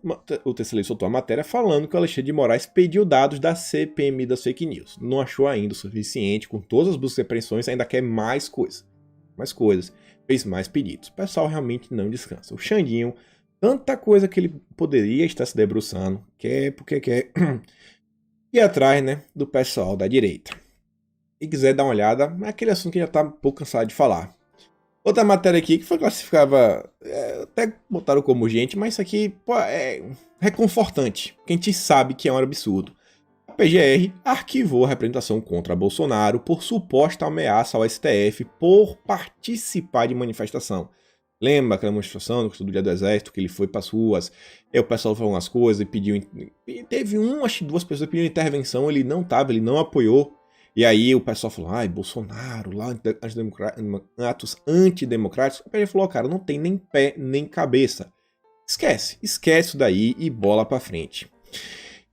o TCL soltou a matéria falando que o Alexandre de Moraes pediu dados da CPMI das fake news. Não achou ainda o suficiente, com todas as buscas e apreensões, ainda quer mais coisas. Fez mais pedidos. O pessoal realmente não descansa. O Xandinho, tanta coisa que ele poderia estar se debruçando, porque quer ir atrás, né, do pessoal da direita. Se quiser dar uma olhada, é aquele assunto que já está um pouco cansado de falar. Outra matéria aqui que foi classificava, até botaram como gente, mas isso aqui é reconfortante, porque a gente sabe que é um absurdo. A PGR arquivou a representação contra Bolsonaro por suposta ameaça ao STF por participar de manifestação. Lembra aquela manifestação do Dia do Exército, que ele foi para as ruas, aí o pessoal falou umas coisas e pediu... Teve acho que 2 pessoas pedindo intervenção, ele não apoiou. E aí o pessoal falou, Bolsonaro, lá, atos antidemocráticos. Ele falou, cara, não tem nem pé, nem cabeça. Esquece isso daí e bola pra frente.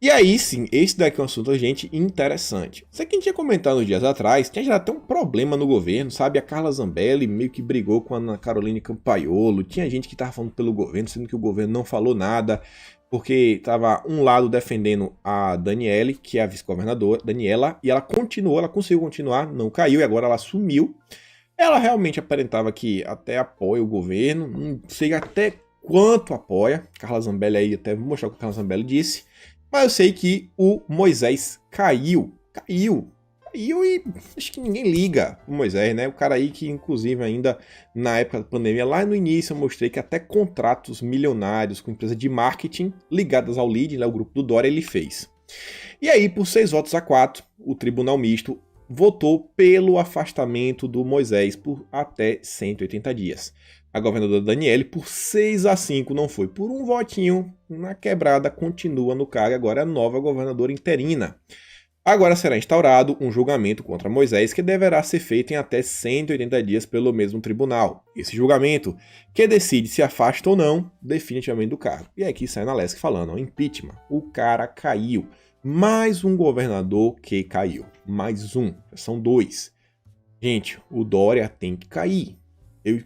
E aí sim, esse daqui é um assunto, gente, interessante. Isso aqui a gente tinha comentado uns dias atrás, tinha já até um problema no governo, sabe? A Carla Zambelli meio que brigou com a Ana Caroline Campaiolo, tinha gente que tava falando pelo governo, sendo que o governo não falou nada, porque estava um lado defendendo a Daniele, que é a vice-governadora, Daniela, e ela conseguiu continuar, não caiu, e agora ela sumiu. Ela realmente aparentava que até apoia o governo, não sei até quanto apoia. Carla Zambelli aí, até vou mostrar o que a Carla Zambelli disse. Mas eu sei que o Moisés caiu e acho que ninguém liga o Moisés, né? O cara aí que, inclusive, ainda na época da pandemia, lá no início eu mostrei que até contratos milionários com empresas de marketing ligadas ao LEAD, né, o grupo do Dória, ele fez. E aí, por 6-4, o Tribunal Misto votou pelo afastamento do Moisés por até 180 dias. a governadora Daniele por 6-5, não foi por um votinho na quebrada, continua no cargo, agora é a nova governadora interina. Agora será instaurado um julgamento contra Moisés que deverá ser feito em até 180 dias pelo mesmo tribunal. Esse julgamento, que decide se afasta ou não definitivamente do cargo. E aqui sai na Lesc falando, impeachment, o cara caiu. Mais um governador que caiu. Mais um, são 2. Gente, o Dória tem que cair.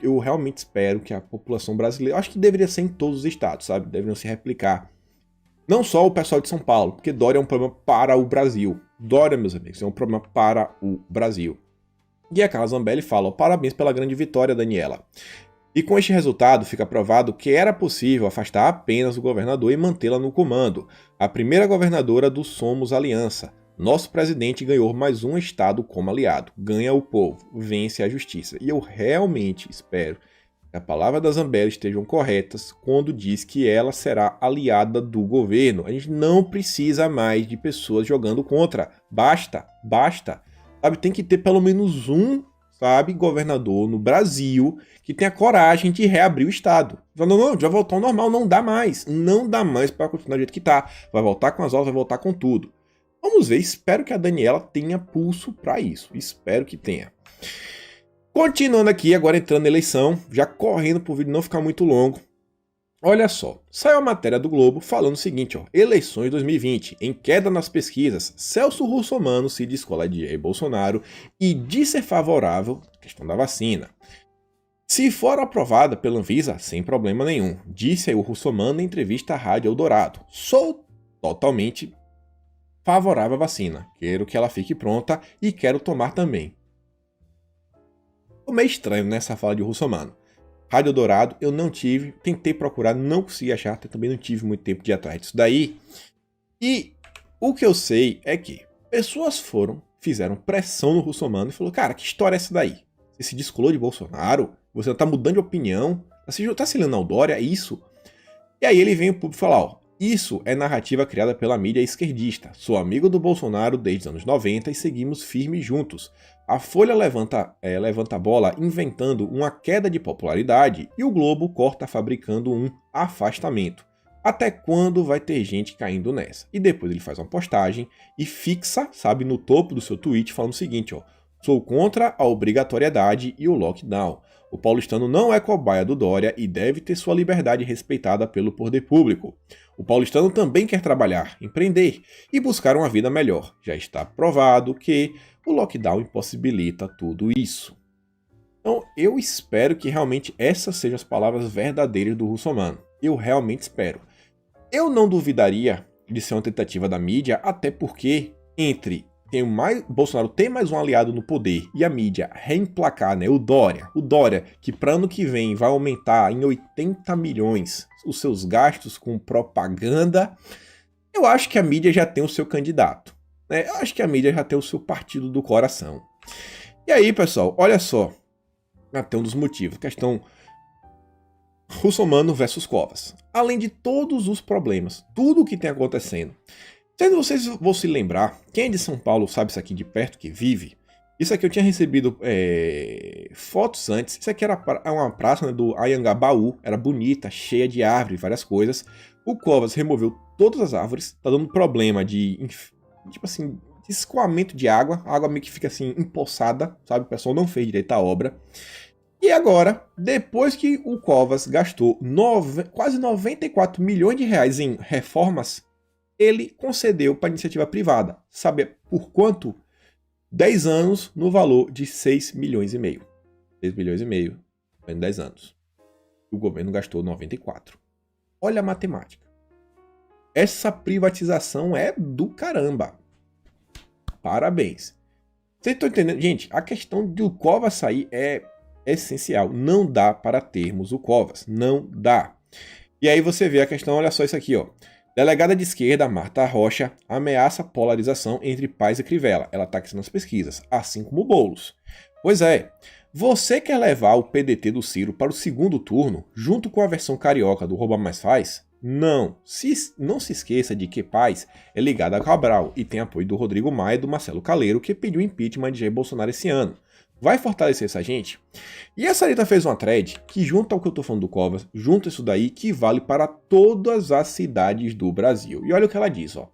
Eu realmente espero que a população brasileira, acho que deveria ser em todos os estados, sabe? Deveriam se replicar. Não só o pessoal de São Paulo, porque Dória é um problema para o Brasil. Dória, meus amigos, é um problema para o Brasil. E a Carla Zambelli fala, parabéns pela grande vitória, Daniela. E com este resultado fica provado que era possível afastar apenas o governador e mantê-la no comando. A primeira governadora do Somos Aliança. Nosso presidente ganhou mais um estado como aliado. Ganha o povo, vence a justiça. E eu realmente espero que a palavra da Zambelli estejam corretas quando diz que ela será aliada do governo. A gente não precisa mais de pessoas jogando contra. Basta. Sabe, tem que ter pelo menos um, sabe, governador no Brasil que tenha coragem de reabrir o estado. Não, já voltou ao normal, não dá mais para continuar do jeito que tá. Vai voltar com as aulas, vai voltar com tudo. Vamos ver, espero que a Daniela tenha pulso para isso, espero que tenha. Continuando aqui, agora entrando na eleição, já correndo para o vídeo não ficar muito longo. Olha só, saiu a matéria do Globo falando o seguinte, ó, eleições 2020, em queda nas pesquisas, Celso Russomano se descola de Jair Bolsonaro e diz ser favorável à questão da vacina. Se for aprovada pela Anvisa, sem problema nenhum, disse aí o Russomano em entrevista à Rádio Eldorado. Sou totalmente favorável à vacina, quero que ela fique pronta e quero tomar também. Ficou meio estranho nessa fala de Russomano. Rádio Eldorado eu não tive, tentei procurar, não consegui achar, também não tive muito tempo de ir atrás disso daí. E o que eu sei é que pessoas fizeram pressão no Russomano e falou, cara, que história é essa daí? Você se descolou de Bolsonaro? Você tá mudando de opinião? Tá se aliando ao Dória? É isso? E aí ele vem o público falar, ó, isso é narrativa criada pela mídia esquerdista. Sou amigo do Bolsonaro desde os anos 90 e seguimos firmes juntos. A Folha levanta a bola inventando uma queda de popularidade e o Globo corta fabricando um afastamento. Até quando vai ter gente caindo nessa? E depois ele faz uma postagem e fixa, sabe, no topo do seu tweet falando o seguinte, ó. Sou contra a obrigatoriedade e o lockdown. O paulistano não é cobaia do Dória e deve ter sua liberdade respeitada pelo poder público. O paulistano também quer trabalhar, empreender e buscar uma vida melhor. Já está provado que o lockdown impossibilita tudo isso. Então, eu espero que realmente essas sejam as palavras verdadeiras do Russomano. Eu realmente espero. Eu não duvidaria de ser uma tentativa da mídia, até porque Bolsonaro tem mais um aliado no poder e a mídia reemplacar, né, o Dória, que para ano que vem vai aumentar em 80 milhões os seus gastos com propaganda, eu acho que a mídia já tem o seu candidato, né? Eu acho que a mídia já tem o seu partido do coração. E aí, pessoal, olha só, até um dos motivos, questão Russomano versus Covas. Além de todos os problemas, tudo o que tem acontecendo, vocês vão se lembrar, quem é de São Paulo sabe isso aqui de perto, que vive, isso aqui eu tinha recebido fotos antes, isso aqui era uma praça, né, do Anhangabaú, era bonita, cheia de árvores, várias coisas. O Covas removeu todas as árvores, tá dando problema de escoamento de água, a água meio que fica assim empoçada, sabe, o pessoal não fez direito a obra. E agora, depois que o Covas gastou quase 94 milhões de reais em reformas, ele concedeu para iniciativa privada. Sabe por quanto? 10 anos no valor de 6 milhões e meio. 6 milhões e meio em 10 anos. O governo gastou 94. Olha a matemática. Essa privatização é do caramba. Parabéns. Vocês estão entendendo? Gente, a questão do Covas sair é essencial. Não dá para termos o Covas. Não dá. E aí você vê a questão, olha só isso aqui, ó. Delegada de esquerda, Marta Rocha, ameaça polarização entre Paes e Crivella. Ela está aqui nas pesquisas, assim como Boulos. Pois é, você quer levar o PDT do Ciro para o segundo turno, junto com a versão carioca do Rouba Mais Faz? Não. Não se esqueça de que Paes é ligado a Cabral e tem apoio do Rodrigo Maia e do Marcelo Caleiro, que pediu impeachment de Jair Bolsonaro esse ano. Vai fortalecer essa gente? E a Sarita fez uma thread que junta ao que eu tô falando do Covas, junta isso daí que vale para todas as cidades do Brasil. E olha o que ela diz, ó.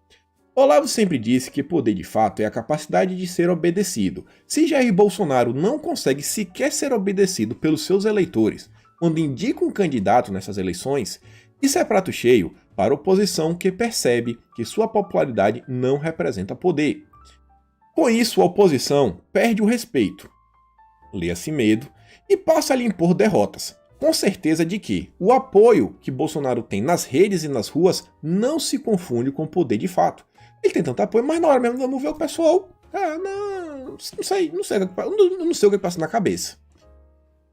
Olavo sempre disse que poder de fato é a capacidade de ser obedecido. Se Jair Bolsonaro não consegue sequer ser obedecido pelos seus eleitores quando indica um candidato nessas eleições, isso é prato cheio para a oposição que percebe que sua popularidade não representa poder. Com isso, a oposição perde o respeito, lê-se medo, e passa a lhe impor derrotas, com certeza de que o apoio que Bolsonaro tem nas redes e nas ruas não se confunde com o poder de fato. Ele tem tanto apoio, mas na hora mesmo vamos ver o pessoal. Não sei o que passa na cabeça.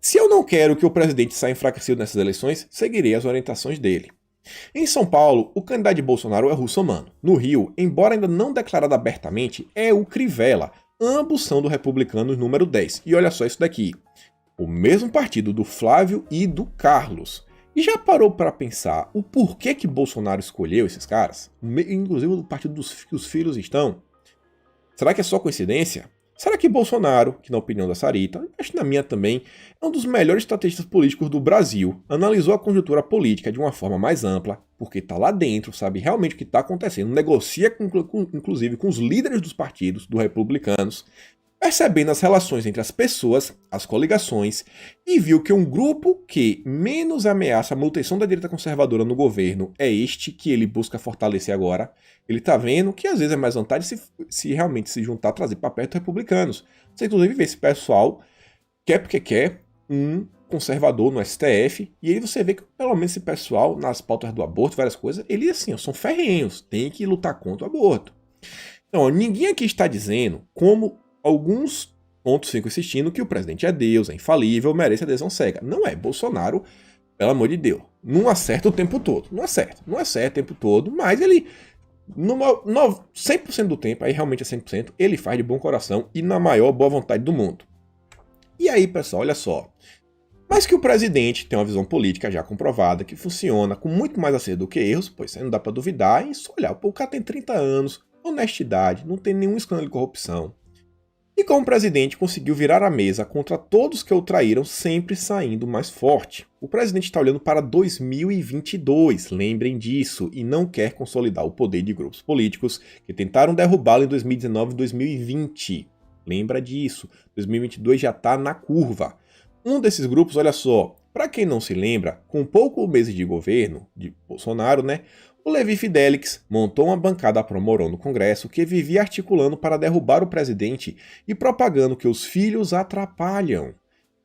Se eu não quero que o presidente saia enfraquecido nessas eleições, seguirei as orientações dele. Em São Paulo, o candidato de Bolsonaro é Russomano. No Rio, embora ainda não declarado abertamente, é o Crivella. Ambos são do Republicanos número 10. E olha só isso daqui. O mesmo partido do Flávio e do Carlos. E já parou para pensar o porquê que Bolsonaro escolheu esses caras? Inclusive o partido dos que os filhos estão? Será que é só coincidência? Será que Bolsonaro, que na opinião da Sarita, acho que na minha também, é um dos melhores estrategistas políticos do Brasil, analisou a conjuntura política de uma forma mais ampla, porque está lá dentro, sabe realmente o que está acontecendo, negocia inclusive com os líderes dos partidos, dos republicanos, percebendo as relações entre as pessoas, as coligações, e viu que um grupo que menos ameaça a manutenção da direita conservadora no governo é este que ele busca fortalecer agora. Ele está vendo que às vezes é mais vantagem se realmente se juntar, trazer para perto republicanos. Você inclusive vê esse pessoal quer porque quer um conservador no STF, e aí você vê que pelo menos esse pessoal nas pautas do aborto, várias coisas, eles assim, são ferrenhos, tem que lutar contra o aborto. Então, ninguém aqui está dizendo como alguns pontos ficam insistindo que o presidente é Deus, é infalível, merece adesão cega. Não é. Bolsonaro, pelo amor de Deus, não acerta o tempo todo. Não acerta o tempo todo, mas ele, 100% do tempo, aí realmente é 100%, ele faz de bom coração e na maior boa vontade do mundo. E aí, pessoal, olha só. Mas que o presidente tem uma visão política já comprovada, que funciona com muito mais acerto do que erros, pois aí não dá pra duvidar, e só olhar, pô, o cara tem 30 anos, honestidade, não tem nenhum escândalo de corrupção. E como presidente conseguiu virar a mesa contra todos que o traíram, sempre saindo mais forte. O presidente está olhando para 2022, lembrem disso, e não quer consolidar o poder de grupos políticos que tentaram derrubá-lo em 2019 e 2020. Lembra disso, 2022 já está na curva. Um desses grupos, olha só, para quem não se lembra, com poucos meses de governo de Bolsonaro, né? O Levi Fidelix montou uma bancada pró-Mourão no Congresso que vivia articulando para derrubar o presidente e propagando que os filhos atrapalham.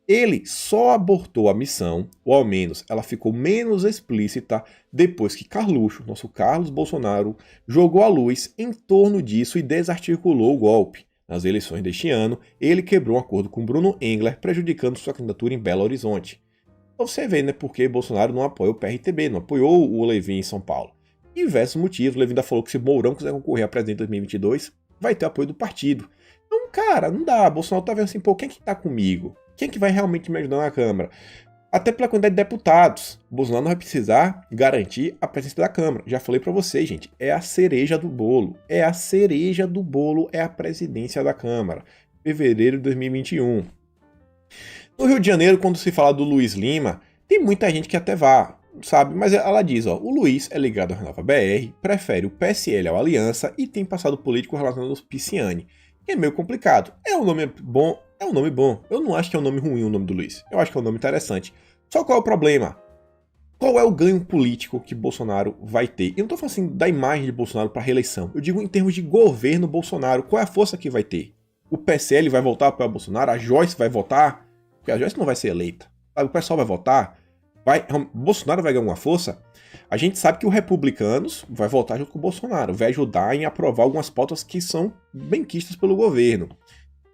Ele só abortou a missão, ou ao menos ela ficou menos explícita, depois que Carluxo, nosso Carlos Bolsonaro, jogou a luz em torno disso e desarticulou o golpe. Nas eleições deste ano, ele quebrou um acordo com Bruno Engler, prejudicando sua candidatura em Belo Horizonte. Então você vê, né, porque Bolsonaro não apoia o PRTB, não apoiou o Levi em São Paulo. Diversos motivos, o Levi ainda falou que se Mourão quiser concorrer a presidente em 2022, vai ter apoio do partido. Então, cara, não dá. Bolsonaro tá vendo assim, pô, quem que tá comigo? Quem que vai realmente me ajudar na Câmara? Até pela quantidade de deputados. Bolsonaro não vai precisar garantir a presença da Câmara. Já falei pra vocês, gente, é a cereja do bolo. É a cereja do bolo, é a presidência da Câmara. Fevereiro de 2021. No Rio de Janeiro, quando se fala do Luiz Lima, tem muita gente que até vá, sabe? Mas ela diz, ó, o Luiz é ligado ao Renova BR, prefere o PSL ao Aliança e tem passado político relacionado aos Pisciani. É meio complicado. É um nome bom. Eu não acho que é um nome ruim o nome do Luiz. Eu acho que é um nome interessante. Só qual é o problema? Qual é o ganho político que Bolsonaro vai ter? Eu não tô falando assim da imagem de Bolsonaro para reeleição. Eu digo em termos de governo Bolsonaro. Qual é a força que vai ter? O PSL vai votar para o Bolsonaro? A Joyce vai votar? Porque a Joyce não vai ser eleita. O pessoal vai votar? Bolsonaro vai ganhar alguma força? A gente sabe que o Republicanos vai votar junto com o Bolsonaro, vai ajudar em aprovar algumas pautas que são benquistas pelo governo.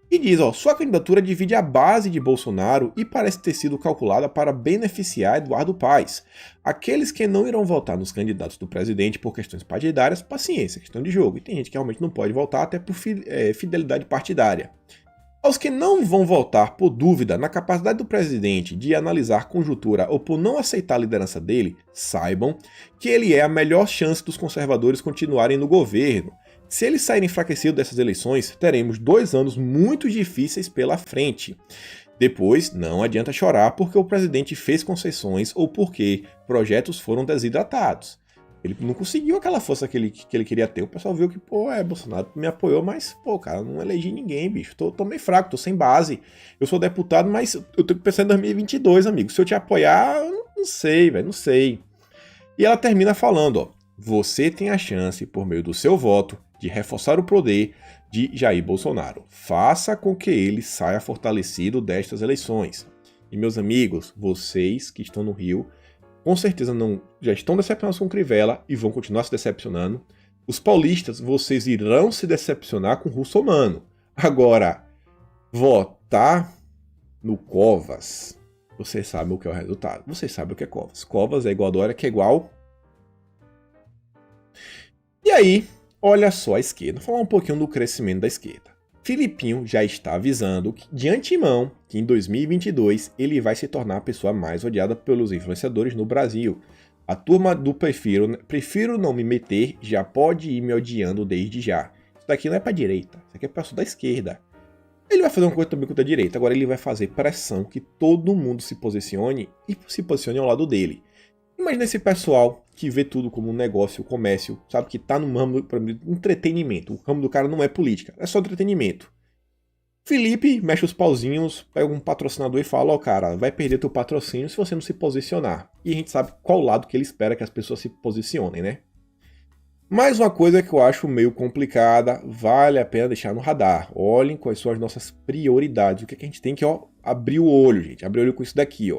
E diz, ó, sua candidatura divide a base de Bolsonaro e parece ter sido calculada para beneficiar Eduardo Paes. Aqueles que não irão votar nos candidatos do presidente por questões partidárias, paciência, questão de jogo. E tem gente que realmente não pode votar até por fidelidade partidária. Aos que não vão votar por dúvida na capacidade do presidente de analisar conjuntura ou por não aceitar a liderança dele, saibam que ele é a melhor chance dos conservadores continuarem no governo. Se eles saírem enfraquecidos dessas eleições, teremos 2 anos muito difíceis pela frente. Depois, não adianta chorar porque o presidente fez concessões ou porque projetos foram desidratados. Ele não conseguiu aquela força que ele queria ter. O pessoal viu que, Bolsonaro me apoiou, mas, cara, não elegi ninguém, bicho. Tô meio fraco, tô sem base. Eu sou deputado, mas eu tô pensando em 2022, amigo. Se eu te apoiar, eu não sei, velho, não sei. E ela termina falando, você tem a chance, por meio do seu voto, de reforçar o poder de Jair Bolsonaro. Faça com que ele saia fortalecido destas eleições. E, meus amigos, vocês que estão no Rio, com certeza já estão decepcionados com o Crivella e vão continuar se decepcionando. Os paulistas, vocês irão se decepcionar com o Russomano. Agora, votar no Covas, vocês sabem o que é o resultado. Vocês sabem o que é Covas. Covas é igual a Dória, que é igual. E aí, olha só a esquerda. Vou falar um pouquinho do crescimento da esquerda. Filipinho já está avisando de antemão que em 2022 ele vai se tornar a pessoa mais odiada pelos influenciadores no Brasil. A turma do prefiro não me meter já pode ir me odiando desde já. Isso daqui não é pra direita, isso aqui é pra pessoa da esquerda. Ele vai fazer uma coisa também contra a direita, agora ele vai fazer pressão que todo mundo se posicione e se posicione ao lado dele. Imagina esse pessoal que vê tudo como um negócio, comércio, sabe, que tá no ramo do entretenimento. O ramo do cara não é política, é só entretenimento. Felipe mexe os pauzinhos, pega um patrocinador e fala, cara, vai perder teu patrocínio se você não se posicionar. E a gente sabe qual lado que ele espera que as pessoas se posicionem, né? Mais uma coisa que eu acho meio complicada, vale a pena deixar no radar. Olhem quais são as nossas prioridades. O que a gente tem que, abrir o olho, gente. Abrir o olho com isso daqui,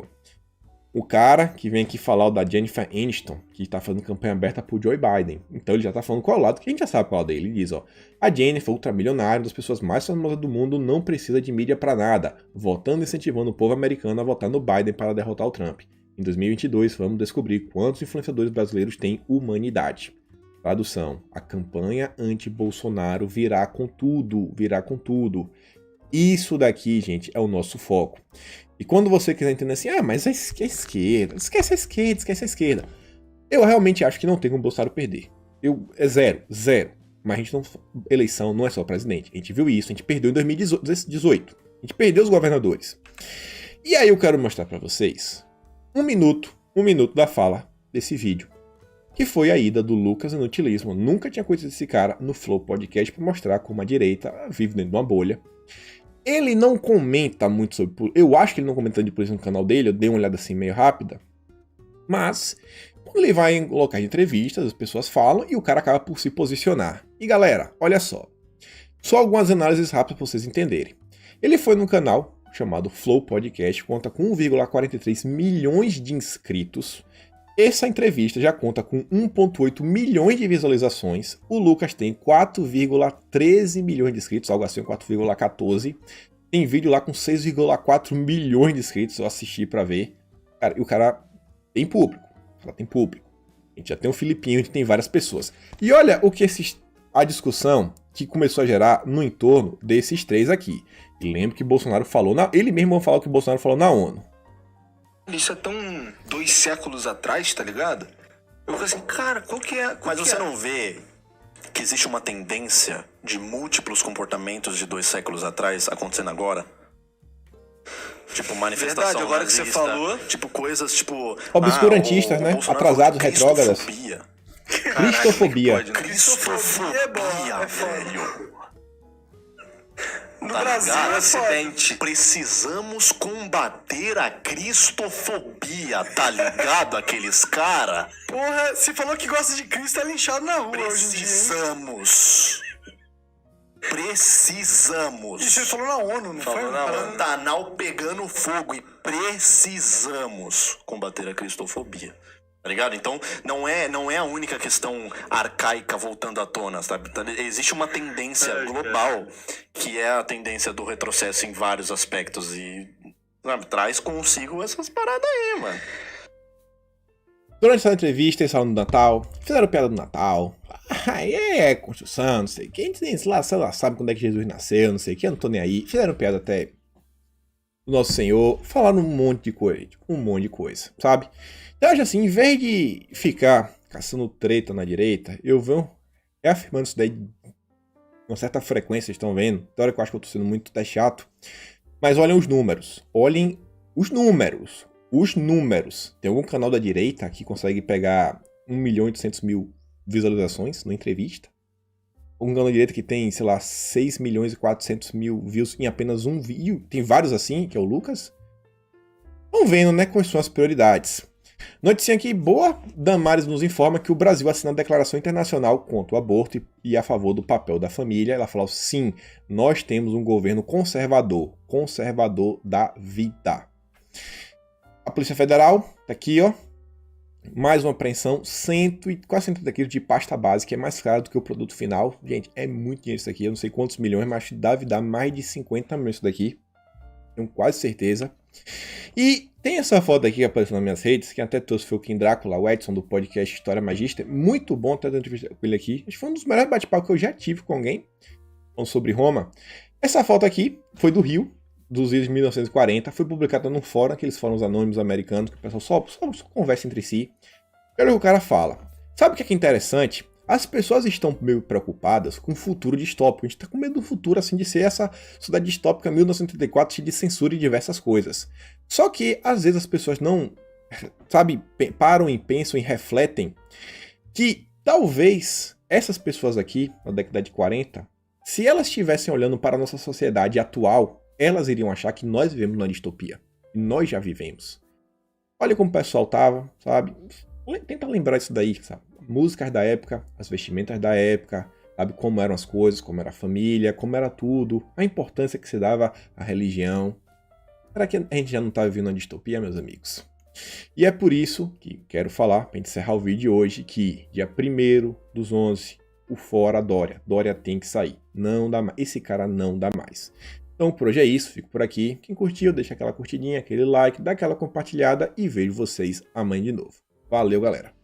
O cara que vem aqui falar o da Jennifer Aniston, que está fazendo campanha aberta pro Joe Biden. Então ele já está falando qual lado, que a gente já sabe qual dele. Ele diz, a Jennifer, ultramilionária, uma das pessoas mais famosas do mundo, não precisa de mídia para nada, votando e incentivando o povo americano a votar no Biden para derrotar o Trump. Em 2022, vamos descobrir quantos influenciadores brasileiros têm humanidade. Tradução, a campanha anti-Bolsonaro virá com tudo, Isso daqui, gente, é o nosso foco. E quando você quiser entender assim, mas a esquerda, esquece a esquerda. Eu realmente acho que não tem como o Bolsonaro perder. É zero. Mas eleição não é só presidente. A gente viu isso, a gente perdeu em 2018. A gente perdeu os governadores. E aí eu quero mostrar pra vocês um minuto da fala desse vídeo. Que foi a ida do Lucas Inutilismo. Nunca tinha conhecido esse cara no Flow Podcast pra mostrar como a direita vive dentro de uma bolha. Ele não comenta muito sobre política. Eu acho que ele não comenta de política no canal dele, eu dei uma olhada assim meio rápida. Mas, quando ele vai em locais de entrevistas, as pessoas falam e o cara acaba por se posicionar. E galera, olha só. Só algumas análises rápidas para vocês entenderem. Ele foi num canal chamado Flow Podcast, conta com 1,43 milhões de inscritos. Essa entrevista já conta com 1,8 milhões de visualizações. O Lucas tem 4,13 milhões de inscritos, algo assim, 4,14. Tem vídeo lá com 6,4 milhões de inscritos, eu assisti pra ver. Cara, e o cara tem público. A gente já tem o Filipinho, a gente tem várias pessoas. E olha o que a discussão que começou a gerar no entorno desses três aqui. E lembra que Bolsonaro falou, ele mesmo falou que Bolsonaro falou na ONU. Isso é tão 2 séculos atrás, tá ligado? Eu falei assim, cara, qual que é... Mas você não vê que existe uma tendência de múltiplos comportamentos de 2 séculos atrás acontecendo agora? Tipo, manifestação Verdade, agora nazista, que você falou... Tipo, coisas tipo... Obscurantistas, né? Atrasados, retrógradas. Cristofobia. Cristofobia é bom, velho. No Brasil é acidente. Precisamos combater a cristofobia, tá ligado? Aqueles cara. Porra, você falou que gosta de Cristo, é linchado na rua hoje em dia, hein? Precisamos. E você falou na ONU, não foi? Pantanal pegando fogo e precisamos combater a cristofobia. Tá ligado? Então, não é a única questão arcaica voltando à tona, sabe? Existe uma tendência global, que é a tendência do retrocesso em vários aspectos e, sabe, traz consigo essas paradas aí, mano. Durante essa entrevista, eles falaram do Natal, fizeram piada do Natal. Construção, não sei o que. A gente lá sabe quando é que Jesus nasceu, não sei o que, eu não tô nem aí. Fizeram piada até do Nosso Senhor, falaram um monte de coisa, sabe? Então, eu acho assim, em vez de ficar caçando treta na direita, eu venho reafirmando isso daí uma certa frequência, vocês estão vendo. Tem hora que eu acho que eu tô sendo muito até chato. Mas olhem os números. Olhem os números. Os números. Tem algum canal da direita que consegue pegar 1.800.000 visualizações na entrevista? Um canal da direita que tem, sei lá, 6.400.000 views em apenas um vídeo. Tem vários assim, que é o Lucas. Estão vendo, né, quais são as prioridades. Notícia aqui boa, Damares nos informa que o Brasil assina a declaração internacional contra o aborto e a favor do papel da família. Ela falou, sim, nós temos um governo conservador, conservador da vida. A Polícia Federal, tá aqui, ó, mais uma apreensão, quase 130 quilos de pasta base, que é mais caro do que o produto final. Gente, é muito dinheiro isso aqui, eu não sei quantos milhões, mas deve dar mais de 50 milhões isso daqui. Tenho quase certeza. E tem essa foto aqui que apareceu nas minhas redes, que até trouxe foi o Kim Drácula, o Edson do podcast História Magista. Muito bom ter entrevista com ele aqui. Acho que foi um dos melhores bate-papos que eu já tive com alguém falando sobre Roma. Essa foto aqui foi do Rio, dos anos 1940. Foi publicada num fórum, aqueles fóruns anônimos americanos, que o pessoal só conversa entre si. Olha o que o cara fala. Sabe o que é interessante? As pessoas estão meio preocupadas com o futuro distópico. A gente está com medo do futuro, assim, de ser essa sociedade distópica 1934, cheia de censura e diversas coisas. Só que, às vezes, as pessoas não, sabe, param e pensam e refletem que, talvez, essas pessoas aqui, na década de 40, se elas estivessem olhando para a nossa sociedade atual, elas iriam achar que nós vivemos numa distopia. E nós já vivemos. Olha como o pessoal tava, sabe? Tenta lembrar isso daí, sabe? Músicas da época, as vestimentas da época, sabe como eram as coisas, como era a família, como era tudo, a importância que se dava à religião. Será que a gente já não está vivendo uma distopia, meus amigos? E é por isso que quero falar, para encerrar o vídeo de hoje, que dia 1º/11, o fora Dória. Dória tem que sair. Não dá mais. Esse cara não dá mais. Então por hoje é isso, fico por aqui. Quem curtiu, deixa aquela curtidinha, aquele like, dá aquela compartilhada e vejo vocês amanhã de novo. Valeu, galera!